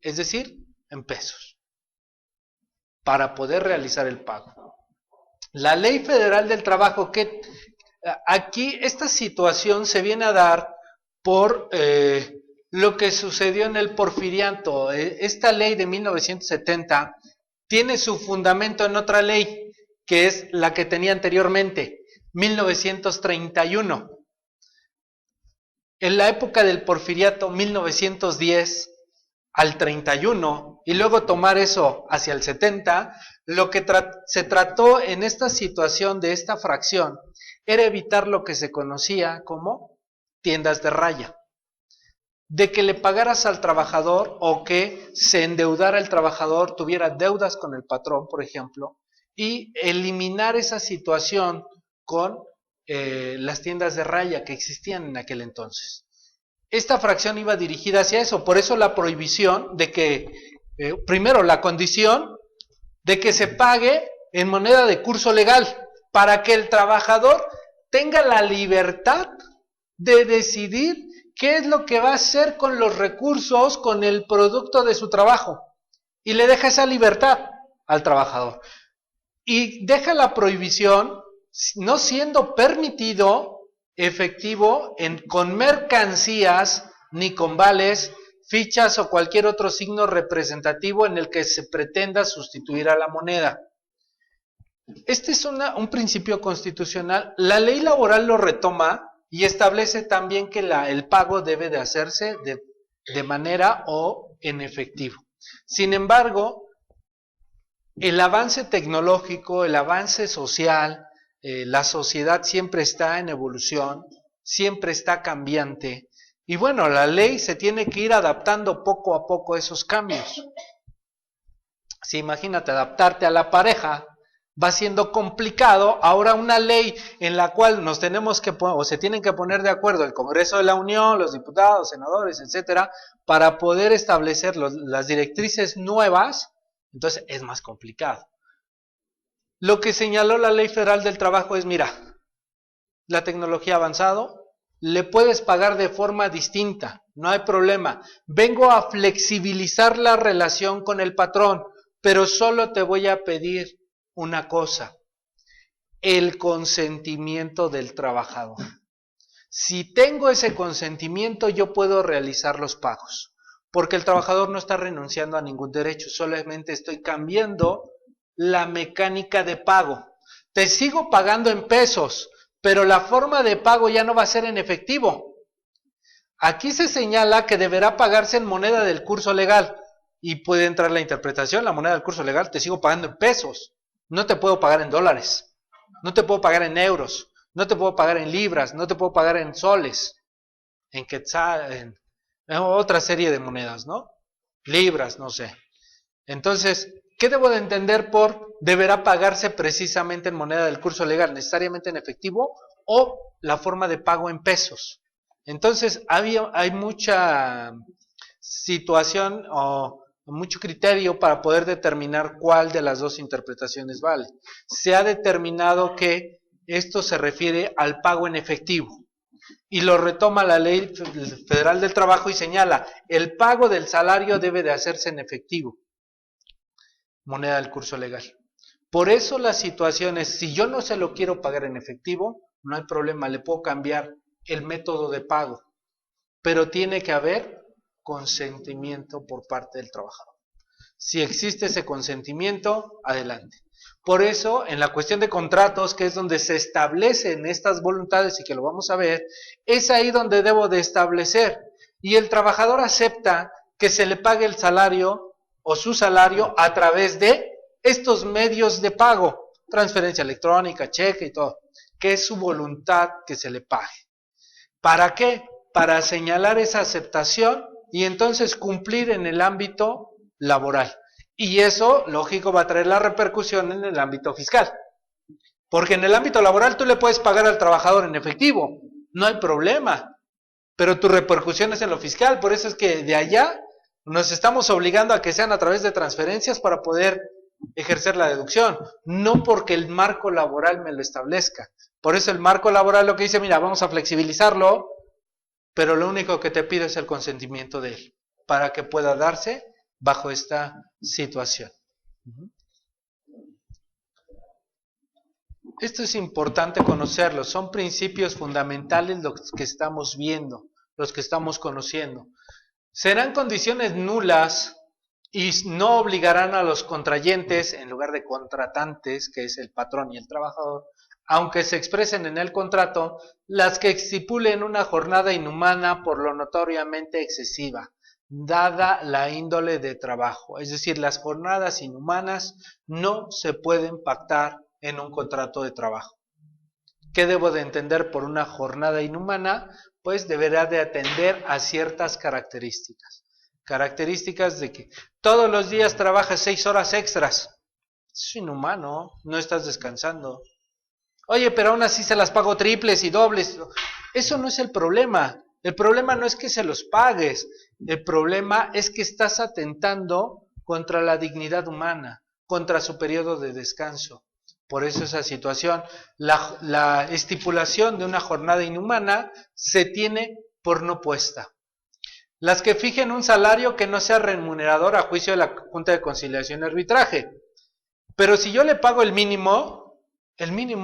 Speaker 2: es decir, en pesos, para poder realizar el pago. La Ley Federal del Trabajo, que aquí esta situación se viene a dar por lo que sucedió en el Porfiriato. Esta ley de 1970 tiene su fundamento en otra ley, que es la que tenía anteriormente, 1931. En la época del Porfiriato, 1910 al 31, y luego tomar eso hacia el 70, lo que se trató en esta situación de esta fracción era evitar lo que se conocía como tiendas de raya. De que le pagaras al trabajador o que se endeudara el trabajador, tuviera deudas con el patrón, por ejemplo, y eliminar esa situación con las tiendas de raya que existían en aquel entonces. Esta fracción iba dirigida hacia eso, por eso la prohibición de que, primero la condición de que se pague en moneda de curso legal, para que el trabajador tenga la libertad de decidir qué es lo que va a hacer con los recursos, con el producto de su trabajo. Y le deja esa libertad al trabajador. Y deja la prohibición, no siendo permitido efectivo con mercancías, ni con vales, fichas o cualquier otro signo representativo en el que se pretenda sustituir a la moneda. Este es un principio constitucional. La ley laboral lo retoma y establece también que el pago debe de hacerse de manera o en efectivo. Sin embargo, el avance tecnológico, el avance social, la sociedad siempre está en evolución, siempre está cambiante. Y bueno, la ley se tiene que ir adaptando poco a poco a esos cambios. Si imagínate adaptarte a la pareja, va siendo complicado. Ahora una ley en la cual nos tenemos que o se tienen que poner de acuerdo el Congreso de la Unión, los diputados, senadores, etcétera, para poder establecer las directrices nuevas, entonces es más complicado. Lo que señaló la Ley Federal del Trabajo es, mira, la tecnología ha avanzado, le puedes pagar de forma distinta, no hay problema. Vengo a flexibilizar la relación con el patrón, pero solo te voy a pedir una cosa: el consentimiento del trabajador. Si tengo ese consentimiento, yo puedo realizar los pagos, porque el trabajador no está renunciando a ningún derecho, solamente estoy cambiando la mecánica de pago. Te sigo pagando en pesos, pero la forma de pago ya no va a ser en efectivo. Aquí se señala que deberá pagarse en moneda del curso legal, y puede entrar la interpretación: la moneda del curso legal, te sigo pagando en pesos, no te puedo pagar en dólares, no te puedo pagar en euros, no te puedo pagar en libras, no te puedo pagar en soles, en quetzal, en otra serie de monedas, ¿no? Libras, no sé. Entonces, ¿qué debo de entender por deberá pagarse precisamente en moneda del curso legal? ¿Necesariamente en efectivo o la forma de pago en pesos? Entonces, hay mucha situación o mucho criterio para poder determinar cuál de las dos interpretaciones vale. Se ha determinado que esto se refiere al pago en efectivo y lo retoma la Ley Federal del Trabajo y señala: el pago del salario debe de hacerse en efectivo, moneda del curso legal. Por eso la situación es, si yo no se lo quiero pagar en efectivo, no hay problema, le puedo cambiar el método de pago, pero tiene que haber consentimiento por parte del trabajador. Si existe ese consentimiento, adelante. Por eso, en la cuestión de contratos, que es donde se establecen estas voluntades y que lo vamos a ver, es ahí donde debo de establecer. Y el trabajador acepta que se le pague el salario o su salario a través de estos medios de pago, transferencia electrónica, cheque y todo, que es su voluntad que se le pague. ¿Para qué? Para señalar esa aceptación y entonces cumplir en el ámbito laboral. Y eso, lógico, va a traer la repercusión en el ámbito fiscal. Porque en el ámbito laboral tú le puedes pagar al trabajador en efectivo, no hay problema, pero tu repercusión es en lo fiscal. Por eso es que de allá nos estamos obligando a que sean a través de transferencias para poder ejercer la deducción, no porque el marco laboral me lo establezca. Por eso el marco laboral lo que dice, mira, vamos a flexibilizarlo, pero lo único que te pido es el consentimiento de él, para que pueda darse bajo esta situación. Esto es importante conocerlo, son principios fundamentales los que estamos viendo, los que estamos conociendo. Serán condiciones nulas y no obligarán a los contrayentes, en lugar de contratantes, que es el patrón y el trabajador, aunque se expresen en el contrato, las que estipulen una jornada inhumana por lo notoriamente excesiva, dada la índole de trabajo. Es decir, las jornadas inhumanas no se pueden pactar en un contrato de trabajo. ¿Qué debo de entender por una jornada inhumana? Pues deberá de atender a ciertas características. Características de que todos los días trabajas 6 horas extras. Es inhumano, no estás descansando. Oye, pero aún así se las pago triples y dobles. Eso no es el problema. El problema no es que se los pagues. El problema es que estás atentando contra la dignidad humana, contra su periodo de descanso. Por eso esa situación, la estipulación de una jornada inhumana se tiene por no puesta. Las que fijen un salario que no sea remunerador a juicio de la Junta de Conciliación y Arbitraje. Pero si yo le pago el mínimo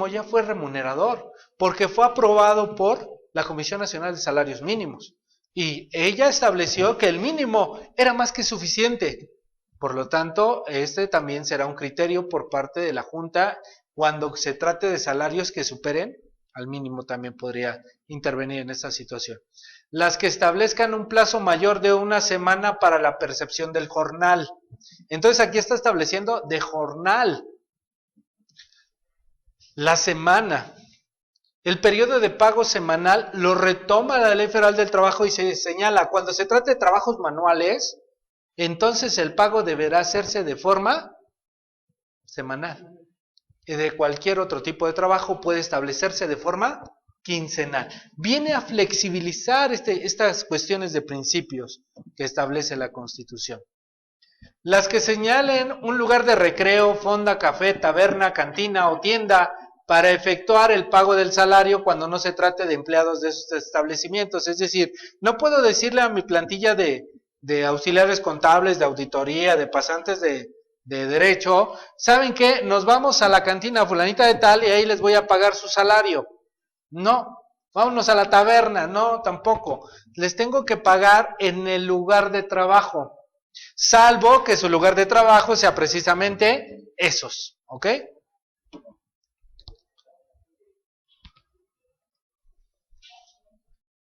Speaker 2: ya fue remunerador, porque fue aprobado por la Comisión Nacional de Salarios Mínimos. Y ella estableció que el mínimo era más que suficiente. Por lo tanto, este también será un criterio por parte de la Junta cuando se trate de salarios que superen al mínimo también podría intervenir en esta situación. Las que establezcan un plazo mayor de una semana para la percepción del jornal. Entonces aquí está estableciendo de jornal. La semana. El periodo de pago semanal lo retoma la Ley Federal del Trabajo y se señala, cuando se trate de trabajos manuales, entonces el pago deberá hacerse de forma semanal. Y de cualquier otro tipo de trabajo puede establecerse de forma quincenal. Viene a flexibilizar estas cuestiones de principios que establece la Constitución. Las que señalen un lugar de recreo, fonda, café, taberna, cantina o tienda para efectuar el pago del salario cuando no se trate de empleados de esos establecimientos. Es decir, no puedo decirle a mi plantilla de auxiliares contables, de auditoría, de pasantes de derecho, ¿saben qué? Nos vamos a la cantina fulanita de tal y ahí les voy a pagar su salario. No, vámonos a la taberna, no, tampoco. Les tengo que pagar en el lugar de trabajo, salvo que su lugar de trabajo sea precisamente esos, ¿ok?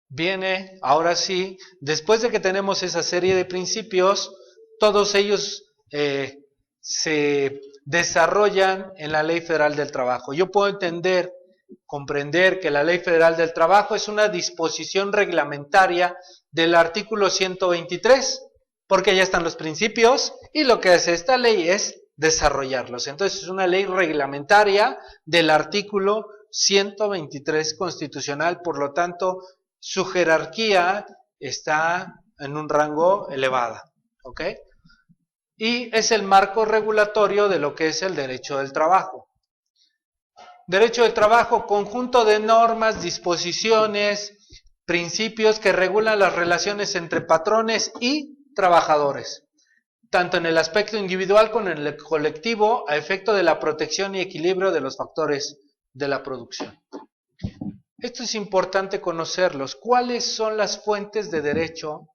Speaker 2: Viene, ahora sí, después de que tenemos esa serie de principios, todos ellos se desarrollan en la Ley Federal del Trabajo. Yo puedo comprender que la Ley Federal del Trabajo es una disposición reglamentaria del artículo 123, porque ya están los principios y lo que hace esta ley es desarrollarlos. Entonces es una ley reglamentaria del artículo 123 constitucional, por lo tanto su jerarquía está en un rango elevado, ¿ok? Y es el marco regulatorio de lo que es el derecho del trabajo. Derecho del trabajo, conjunto de normas, disposiciones, principios que regulan las relaciones entre patrones y trabajadores, tanto en el aspecto individual como en el colectivo, a efecto de la protección y equilibrio de los factores de la producción. Esto es importante conocerlos. ¿Cuáles son las fuentes de derecho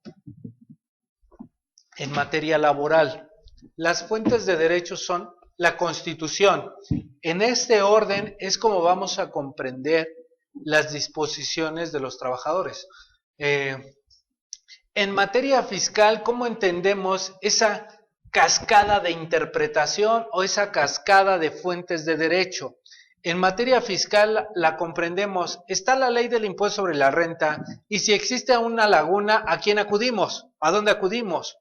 Speaker 2: en materia laboral? Las fuentes de derecho son la Constitución. En este orden es como vamos a comprender las disposiciones de los trabajadores. En materia fiscal, ¿cómo entendemos esa cascada de interpretación o esa cascada de fuentes de derecho? En materia fiscal la comprendemos, está la ley del impuesto sobre la renta y si existe una laguna, ¿a quién acudimos? ¿A dónde acudimos?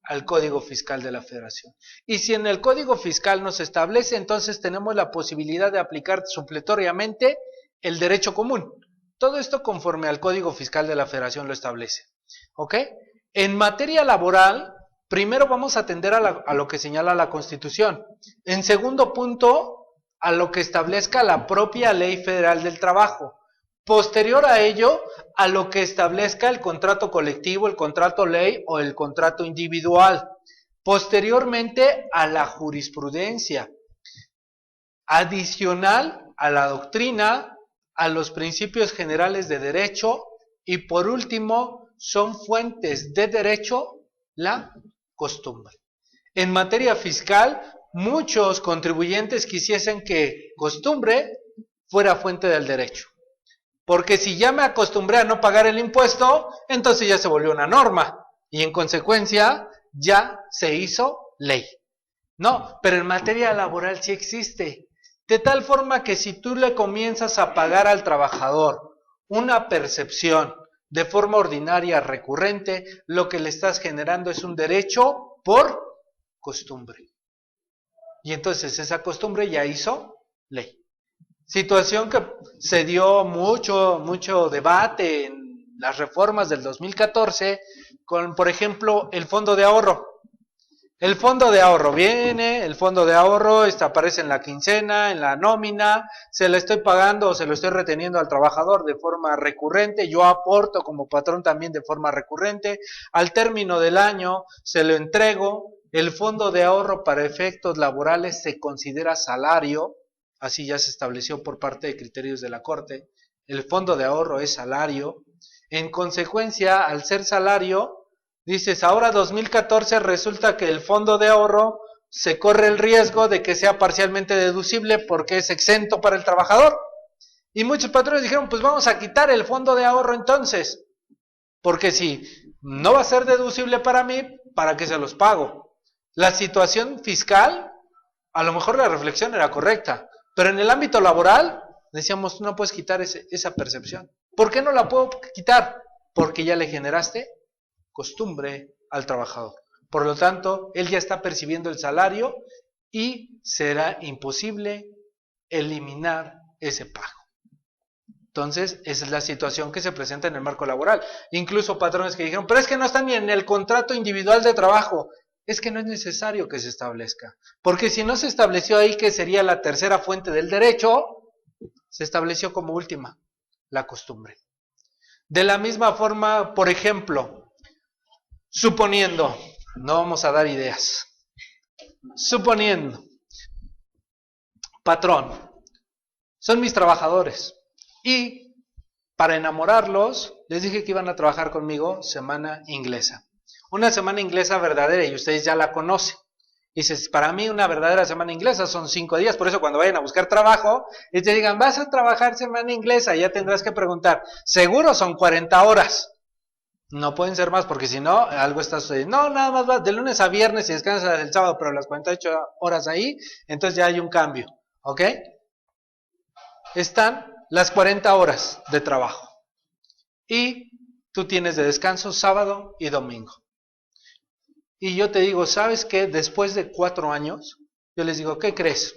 Speaker 2: Al Código Fiscal de la Federación. Y si en el Código Fiscal nos establece, entonces tenemos la posibilidad de aplicar supletoriamente el derecho común. Todo esto conforme al Código Fiscal de la Federación lo establece. ¿Ok? En materia laboral, primero vamos a atender a lo que señala la Constitución. En segundo punto, a lo que establezca la propia Ley Federal del Trabajo. Posterior a ello, a lo que establezca el contrato colectivo, el contrato ley o el contrato individual. Posteriormente, a la jurisprudencia. Adicional a la doctrina, a los principios generales de derecho y por último, son fuentes de derecho la costumbre. En materia fiscal, muchos contribuyentes quisiesen que costumbre fuera fuente del derecho. Porque si ya me acostumbré a no pagar el impuesto, entonces ya se volvió una norma. Y en consecuencia, ya se hizo ley. No, pero en materia laboral sí existe. De tal forma que si tú le comienzas a pagar al trabajador una percepción de forma ordinaria recurrente, lo que le estás generando es un derecho por costumbre. Y entonces esa costumbre ya hizo ley. Situación que se dio mucho debate en las reformas del 2014 con, por ejemplo, el fondo de ahorro. El fondo de ahorro viene, el fondo de ahorro aparece en la quincena, en la nómina, se le estoy pagando o se lo estoy reteniendo al trabajador de forma recurrente, yo aporto como patrón también de forma recurrente, al término del año se lo entrego, el fondo de ahorro para efectos laborales se considera salario, así ya se estableció por parte de criterios de la Corte, el fondo de ahorro es salario, en consecuencia al ser salario, dices, ahora 2014 resulta que el fondo de ahorro se corre el riesgo de que sea parcialmente deducible porque es exento para el trabajador. Y muchos patrones dijeron, pues vamos a quitar el fondo de ahorro entonces, porque si no va a ser deducible para mí, ¿para qué se los pago? La situación fiscal, a lo mejor la reflexión era correcta, pero en el ámbito laboral decíamos, tú no puedes quitar esa percepción. ¿Por qué no la puedo quitar? Porque ya le generaste costumbre al trabajador. Por lo tanto, él ya está percibiendo el salario y será imposible eliminar ese pago. Entonces, esa es la situación que se presenta en el marco laboral. Incluso patrones que dijeron, pero es que no está ni en el contrato individual de trabajo. Es que no es necesario que se establezca. Porque si no se estableció ahí que sería la tercera fuente del derecho, se estableció como última, la costumbre. De la misma forma, por ejemplo, suponiendo, no vamos a dar ideas, suponiendo, patrón, son mis trabajadores y para enamorarlos les dije que iban a trabajar conmigo semana inglesa. Una semana inglesa verdadera y ustedes ya la conocen. Dices, para mí una verdadera semana inglesa son 5 días, por eso cuando vayan a buscar trabajo y te digan, vas a trabajar semana inglesa, ya tendrás que preguntar, ¿seguro son 40 horas? No pueden ser más porque si no, algo está sucediendo. No, nada más va de lunes a viernes y descansas el sábado, pero las 48 horas ahí, entonces ya hay un cambio, ¿ok? Están las 40 horas de trabajo y tú tienes de descanso sábado y domingo. Y yo te digo, ¿sabes qué? Después de 4 años, yo les digo, ¿qué crees?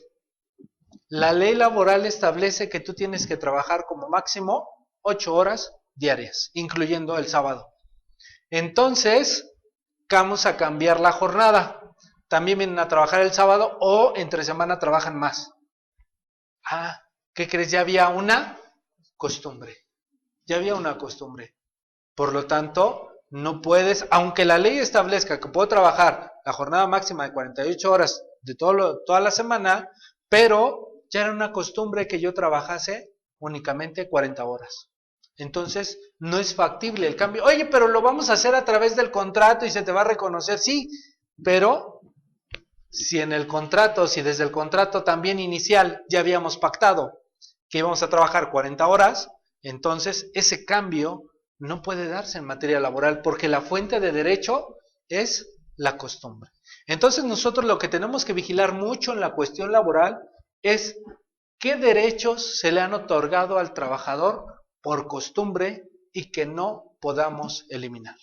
Speaker 2: La ley laboral establece que tú tienes que trabajar como máximo 8 horas diarias, incluyendo el sábado. Entonces, vamos a cambiar la jornada. También vienen a trabajar el sábado o entre semana trabajan más. Ah, ¿qué crees? Ya había una costumbre. Ya había una costumbre. Por lo tanto, no puedes, aunque la ley establezca que puedo trabajar la jornada máxima de 48 horas de toda la semana, pero ya era una costumbre que yo trabajase únicamente 40 horas. Entonces, no es factible el cambio. Oye, pero lo vamos a hacer a través del contrato y se te va a reconocer. Sí, pero si en el contrato, si desde el contrato también inicial ya habíamos pactado que íbamos a trabajar 40 horas, entonces ese cambio no puede darse en materia laboral porque la fuente de derecho es la costumbre. Entonces nosotros lo que tenemos que vigilar mucho en la cuestión laboral es qué derechos se le han otorgado al trabajador por costumbre y que no podamos eliminar,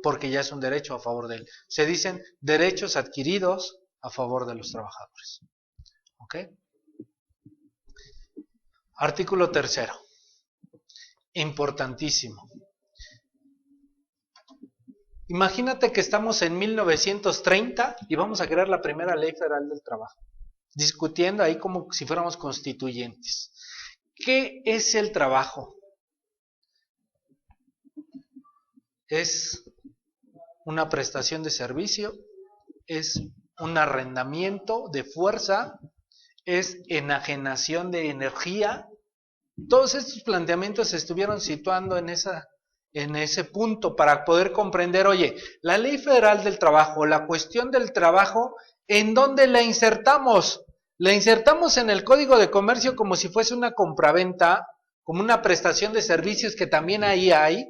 Speaker 2: porque ya es un derecho a favor de él. Se dicen derechos adquiridos a favor de los trabajadores. ¿Ok? Artículo 3. Importantísimo. Imagínate que estamos en 1930 y vamos a crear la primera ley federal del trabajo, discutiendo ahí como si fuéramos constituyentes. ¿Qué es el trabajo? Es una prestación de servicio, es un arrendamiento de fuerza, es enajenación de energía. Todos estos planteamientos se estuvieron situando en ese punto para poder comprender, oye, la ley federal del trabajo, la cuestión del trabajo, ¿en dónde la insertamos? La insertamos en el Código de Comercio como si fuese una compraventa, como una prestación de servicios que también ahí hay.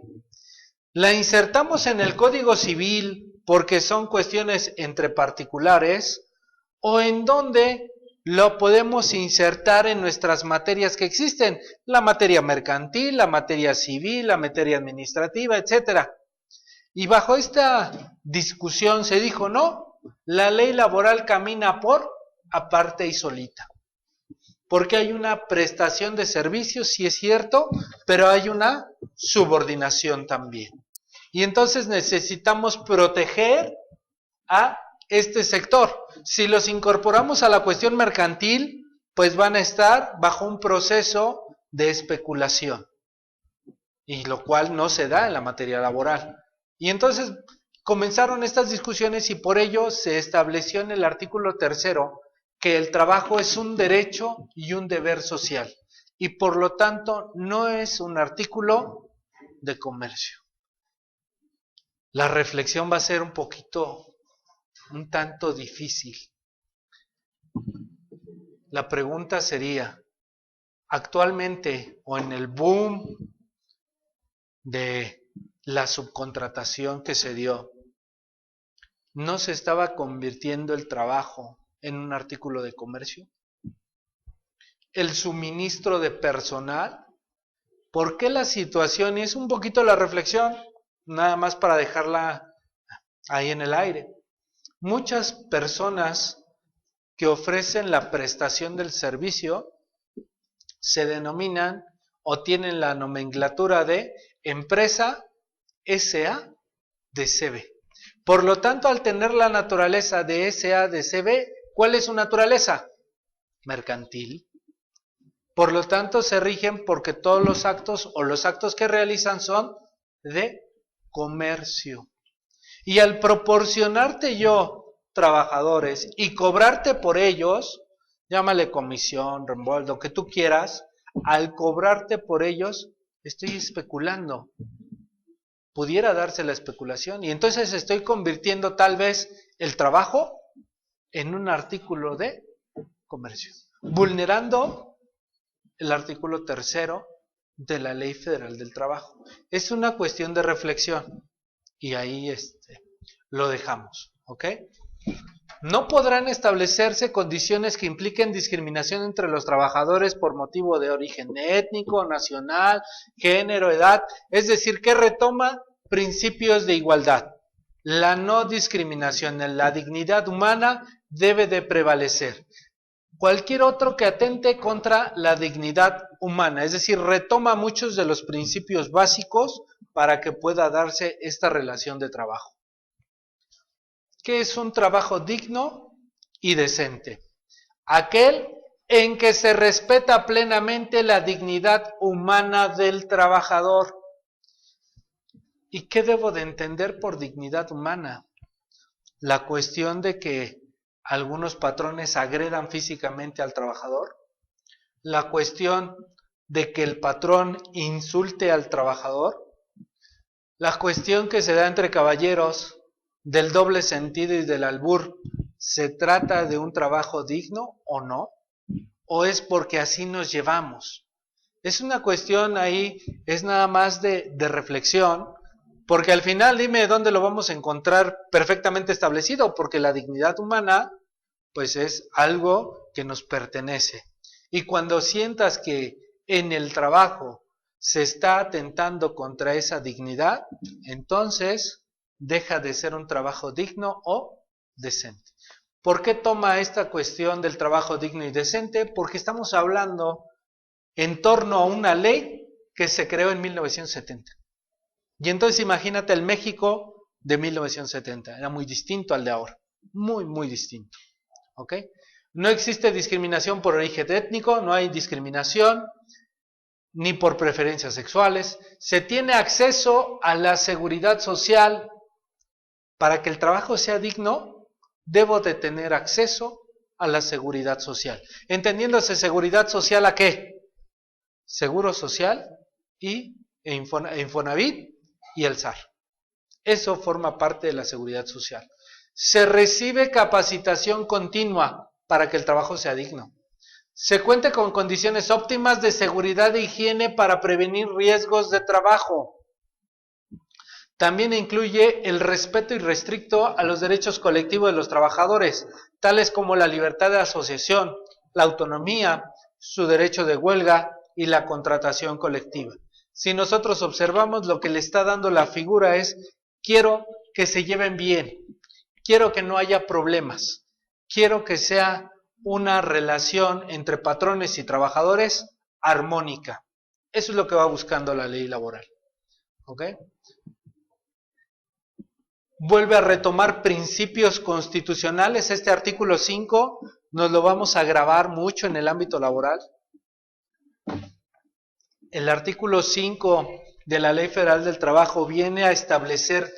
Speaker 2: La insertamos en el Código Civil porque son cuestiones entre particulares, o en dónde lo podemos insertar en nuestras materias que existen, la materia mercantil, la materia civil, la materia administrativa, etcétera. Y bajo esta discusión se dijo, no, la ley laboral camina por aparte y solita, porque hay una prestación de servicios, sí es cierto, pero hay una subordinación también. Y entonces necesitamos proteger a este sector. Si los incorporamos a la cuestión mercantil, pues van a estar bajo un proceso de especulación, y lo cual no se da en la materia laboral. Y entonces comenzaron estas discusiones y por ello se estableció en el artículo 3 que el trabajo es un derecho y un deber social, y por lo tanto no es un artículo de comercio. La reflexión va a ser un poquito un tanto difícil. La pregunta sería, actualmente o en el boom de la subcontratación que se dio, ¿no se estaba convirtiendo el trabajo en un artículo de comercio? ¿El suministro de personal? ¿Por qué la situación? Y es un poquito la reflexión, nada más para dejarla ahí en el aire. Muchas personas que ofrecen la prestación del servicio se denominan o tienen la nomenclatura de empresa SADCB. Por lo tanto, al tener la naturaleza de SADCB, ¿cuál es su naturaleza? Mercantil. Por lo tanto, se rigen porque todos los actos o los actos que realizan son de comercio. Y al proporcionarte yo trabajadores y cobrarte por ellos, llámale comisión, reembolso, lo que tú quieras, al cobrarte por ellos, estoy especulando. Pudiera darse la especulación y entonces estoy convirtiendo tal vez el trabajo en un artículo de comercio, vulnerando el artículo 3 de la Ley Federal del Trabajo. Es una cuestión de reflexión y ahí lo dejamos, ¿ok? No podrán establecerse condiciones que impliquen discriminación entre los trabajadores por motivo de origen étnico, nacional, género, edad, es decir, que retoma principios de igualdad. La no discriminación en la dignidad humana debe de prevalecer. Cualquier otro que atente contra la dignidad humana, es decir, retoma muchos de los principios básicos para que pueda darse esta relación de trabajo. ¿Qué es un trabajo digno y decente? Aquel en que se respeta plenamente la dignidad humana del trabajador. ¿Y qué debo de entender por dignidad humana? La cuestión de que algunos patrones agredan físicamente al trabajador, la cuestión de que el patrón insulte al trabajador, la cuestión que se da entre caballeros del doble sentido y del albur, ¿se trata de un trabajo digno o no? ¿O es porque así nos llevamos? Es una cuestión ahí, es nada más de reflexión, porque al final dime dónde lo vamos a encontrar perfectamente establecido, porque la dignidad humana pues es algo que nos pertenece. Y cuando sientas que en el trabajo se está atentando contra esa dignidad, entonces deja de ser un trabajo digno o decente. ¿Por qué toma esta cuestión del trabajo digno y decente? Porque estamos hablando en torno a una ley que se creó en 1970. Y entonces imagínate el México de 1970, era muy distinto al de ahora, muy, muy distinto. ¿Ok? No existe discriminación por origen étnico, no hay discriminación ni por preferencias sexuales. Se tiene acceso a la seguridad social. Para que el trabajo sea digno, debo de tener acceso a la seguridad social. Entendiéndose seguridad social ¿a qué? Seguro Social y Infonavit y el SAR. Eso forma parte de la seguridad social. Se recibe capacitación continua para que el trabajo sea digno. Se cuenta con condiciones óptimas de seguridad e higiene para prevenir riesgos de trabajo. También incluye el respeto irrestricto a los derechos colectivos de los trabajadores, tales como la libertad de asociación, la autonomía, su derecho de huelga y la contratación colectiva. Si nosotros observamos, lo que le está dando la figura es, quiero que se lleven bien, quiero que no haya problemas, quiero que sea una relación entre patrones y trabajadores armónica. Eso es lo que va buscando la ley laboral. ¿Ok? Vuelve a retomar principios constitucionales. Este artículo 5 nos lo vamos a grabar mucho en el ámbito laboral. El artículo 5 de la Ley Federal del Trabajo viene a establecer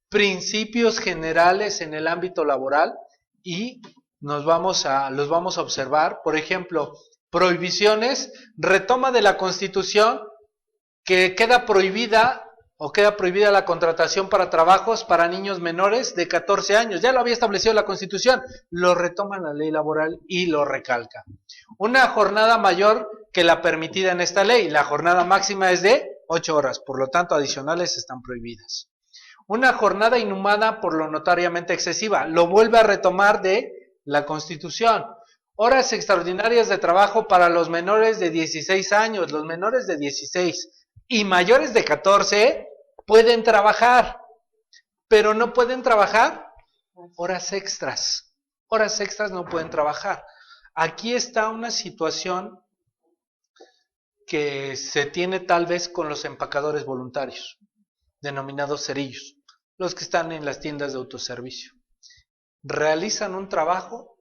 Speaker 2: principios generales en el ámbito laboral y los vamos a observar. Por ejemplo, prohibiciones, retoma de la Constitución que queda prohibida o queda prohibida la contratación para trabajos para niños menores de 14 años. Ya lo había establecido la Constitución, lo retoma la ley laboral y lo recalca. Una jornada mayor que la permitida en esta ley, la jornada máxima es de 8 horas, por lo tanto adicionales están prohibidas. Una jornada inhumana por lo notariamente excesiva, lo vuelve a retomar de la Constitución. Horas extraordinarias de trabajo para los menores de 16 años, los menores de 16 y mayores de 14 pueden trabajar, pero no pueden trabajar horas extras. Horas extras no pueden trabajar. Aquí está una situación que se tiene tal vez con los empacadores voluntarios, denominados cerillos, los que están en las tiendas de autoservicio. ¿Realizan un trabajo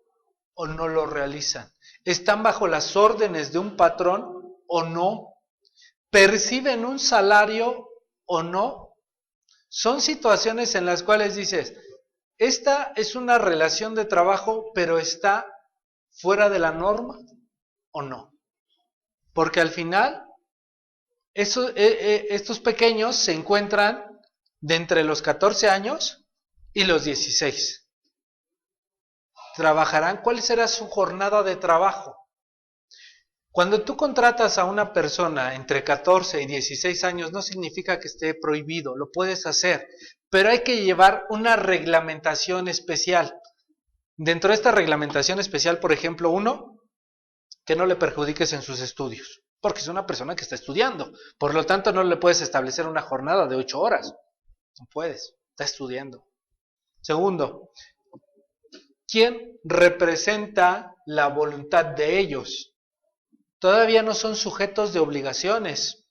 Speaker 2: o no lo realizan? ¿Están bajo las órdenes de un patrón o no? ¿Perciben un salario o no? Son situaciones en las cuales dices, esta es una relación de trabajo, pero está fuera de la norma o no. Porque al final, estos pequeños se encuentran de entre los 14 años y los 16. ¿Trabajarán? ¿Cuál será su jornada de trabajo? Cuando tú contratas a una persona entre 14 y 16 años, no significa que esté prohibido, lo puedes hacer, pero hay que llevar una reglamentación especial. Dentro de esta reglamentación especial, por ejemplo, uno, que no le perjudiques en sus estudios, porque es una persona que está estudiando, por lo tanto no le puedes establecer una jornada de 8 horas, no puedes, está estudiando. Segundo, ¿quién representa la voluntad de ellos? Todavía no son sujetos de obligaciones,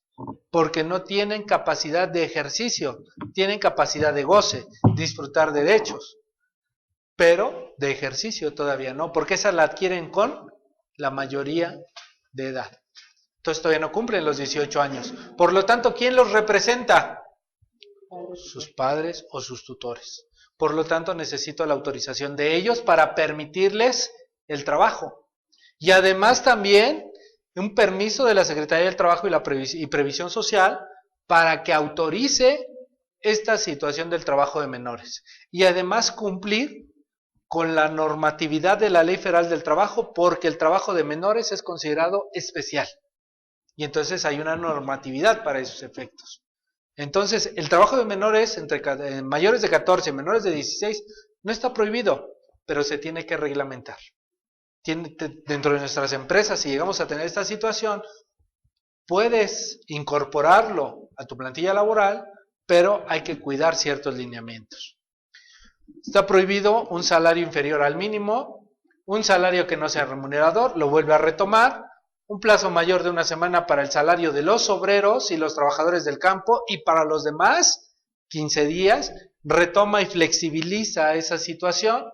Speaker 2: porque no tienen capacidad de ejercicio, tienen capacidad de goce, disfrutar derechos, pero de ejercicio todavía no, porque esa la adquieren con la mayoría de edad. Entonces todavía no cumplen los 18 años. Por lo tanto, ¿quién los representa? Sus padres o sus tutores. Por lo tanto, necesito la autorización de ellos para permitirles el trabajo. Y además también un permiso de la Secretaría del Trabajo y Previsión Social para que autorice esta situación del trabajo de menores. Y además cumplir con la normatividad de la Ley Federal del Trabajo, porque el trabajo de menores es considerado especial. Y entonces hay una normatividad para esos efectos. Entonces, el trabajo de menores entre mayores de 14 y menores de 16 no está prohibido, pero se tiene que reglamentar. Dentro de nuestras empresas, si llegamos a tener esta situación, puedes incorporarlo a tu plantilla laboral, pero hay que cuidar ciertos lineamientos. Está prohibido un salario inferior al mínimo, un salario que no sea remunerador, lo vuelve a retomar, un plazo mayor de una semana para el salario de los obreros y los trabajadores del campo, y para los demás, 15 días, retoma y flexibiliza esa situación.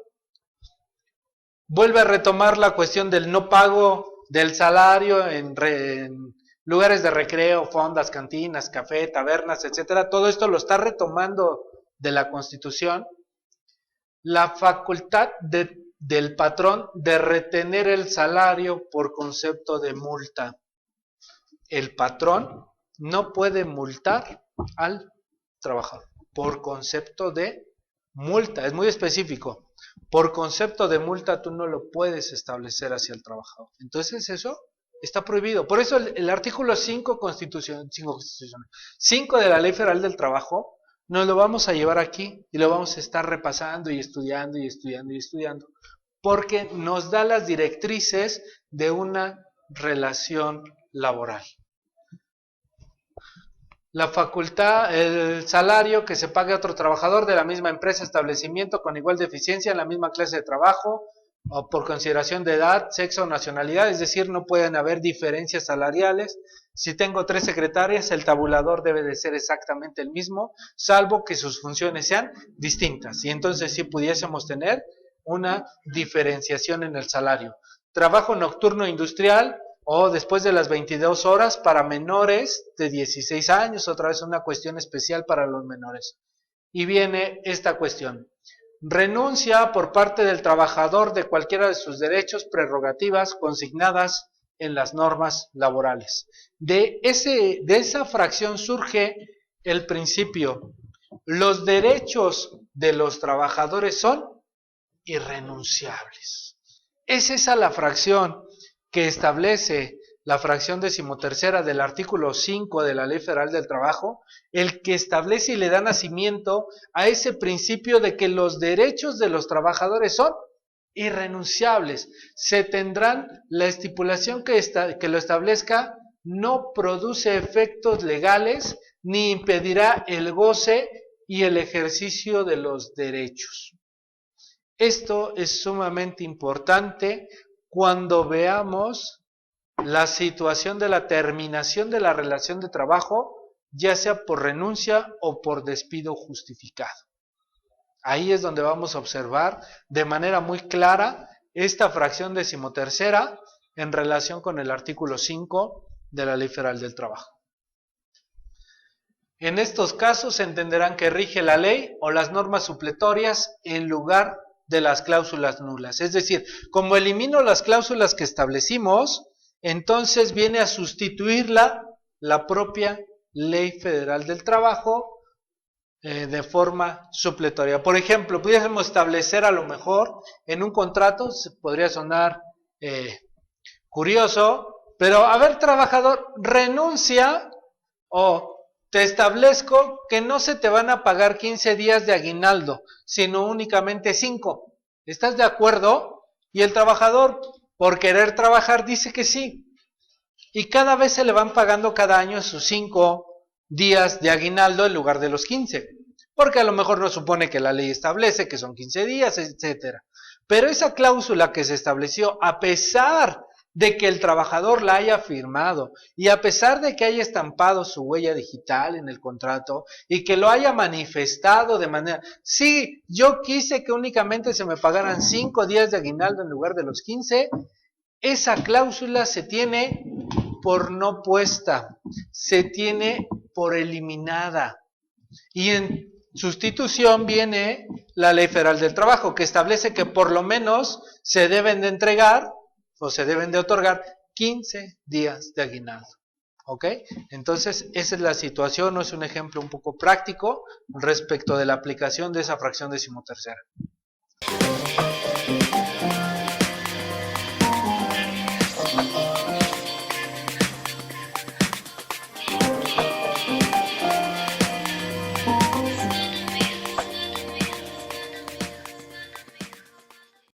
Speaker 2: Vuelve a retomar la cuestión del no pago del salario en lugares de recreo, fondas, cantinas, café, tabernas, etcétera. Todo esto lo está retomando de la Constitución. La facultad del patrón de retener el salario por concepto de multa. El patrón no puede multar al trabajador por concepto de multa. Es muy específico. Por concepto de multa tú no lo puedes establecer hacia el trabajador. Entonces eso está prohibido. Por eso el artículo 5 de la Ley Federal del Trabajo nos lo vamos a llevar aquí y lo vamos a estar repasando y estudiando y estudiando y estudiando, porque nos da las directrices de una relación laboral. La facultad, el salario que se pague a otro trabajador de la misma empresa, establecimiento con igual deficiencia en la misma clase de trabajo o por consideración de edad, sexo o nacionalidad, es decir, no pueden haber diferencias salariales. Si tengo 3 secretarias, el tabulador debe de ser exactamente el mismo, salvo que sus funciones sean distintas. Y entonces sí pudiésemos tener una diferenciación en el salario. Trabajo nocturno industrial o después de las 22 horas para menores de 16 años, otra vez una cuestión especial para los menores. Y viene esta cuestión. Renuncia por parte del trabajador de cualquiera de sus derechos, prerrogativas consignadas en las normas laborales. De esa fracción surge el principio: los derechos de los trabajadores son irrenunciables. Es esa la fracción que establece la fracción 13ª del artículo 5 de la Ley Federal del Trabajo, el que establece y le da nacimiento a ese principio de que los derechos de los trabajadores son irrenunciables. Se tendrán la estipulación que lo establezca, no produce efectos legales ni impedirá el goce y el ejercicio de los derechos. Esto es sumamente importante cuando veamos la situación de la terminación de la relación de trabajo, ya sea por renuncia o por despido justificado. Ahí es donde vamos a observar de manera muy clara esta fracción 13ª en relación con el artículo 5 de la Ley Federal del Trabajo. En estos casos entenderán que rige la ley o las normas supletorias en lugar de las cláusulas nulas. Es decir, como elimino las cláusulas que establecimos, entonces viene a sustituirla la propia Ley Federal del Trabajo de forma supletoria. Por ejemplo, pudiésemos establecer a lo mejor en un contrato, podría sonar curioso, pero a ver, trabajador, renuncia o te establezco que no se te van a pagar 15 días de aguinaldo, sino únicamente 5. ¿Estás de acuerdo? Y el trabajador, por querer trabajar, dice que sí. Y cada vez se le van pagando cada año sus 5 días de aguinaldo en lugar de los 15. Porque a lo mejor no supone que la ley establece que son 15 días, etcétera. Pero esa cláusula que se estableció, a pesar de que el trabajador la haya firmado y a pesar de que haya estampado su huella digital en el contrato y que lo haya manifestado de manera, sí, yo quise que únicamente se me pagaran 5 días de aguinaldo en lugar de los 15, esa cláusula se tiene por no puesta, se tiene por eliminada. Y en sustitución viene la Ley Federal del Trabajo, que establece que por lo menos se deben de entregar o se deben de otorgar 15 días de aguinaldo. ¿Ok? Entonces, esa es la situación, no es un ejemplo un poco práctico respecto de la aplicación de esa fracción 13ª.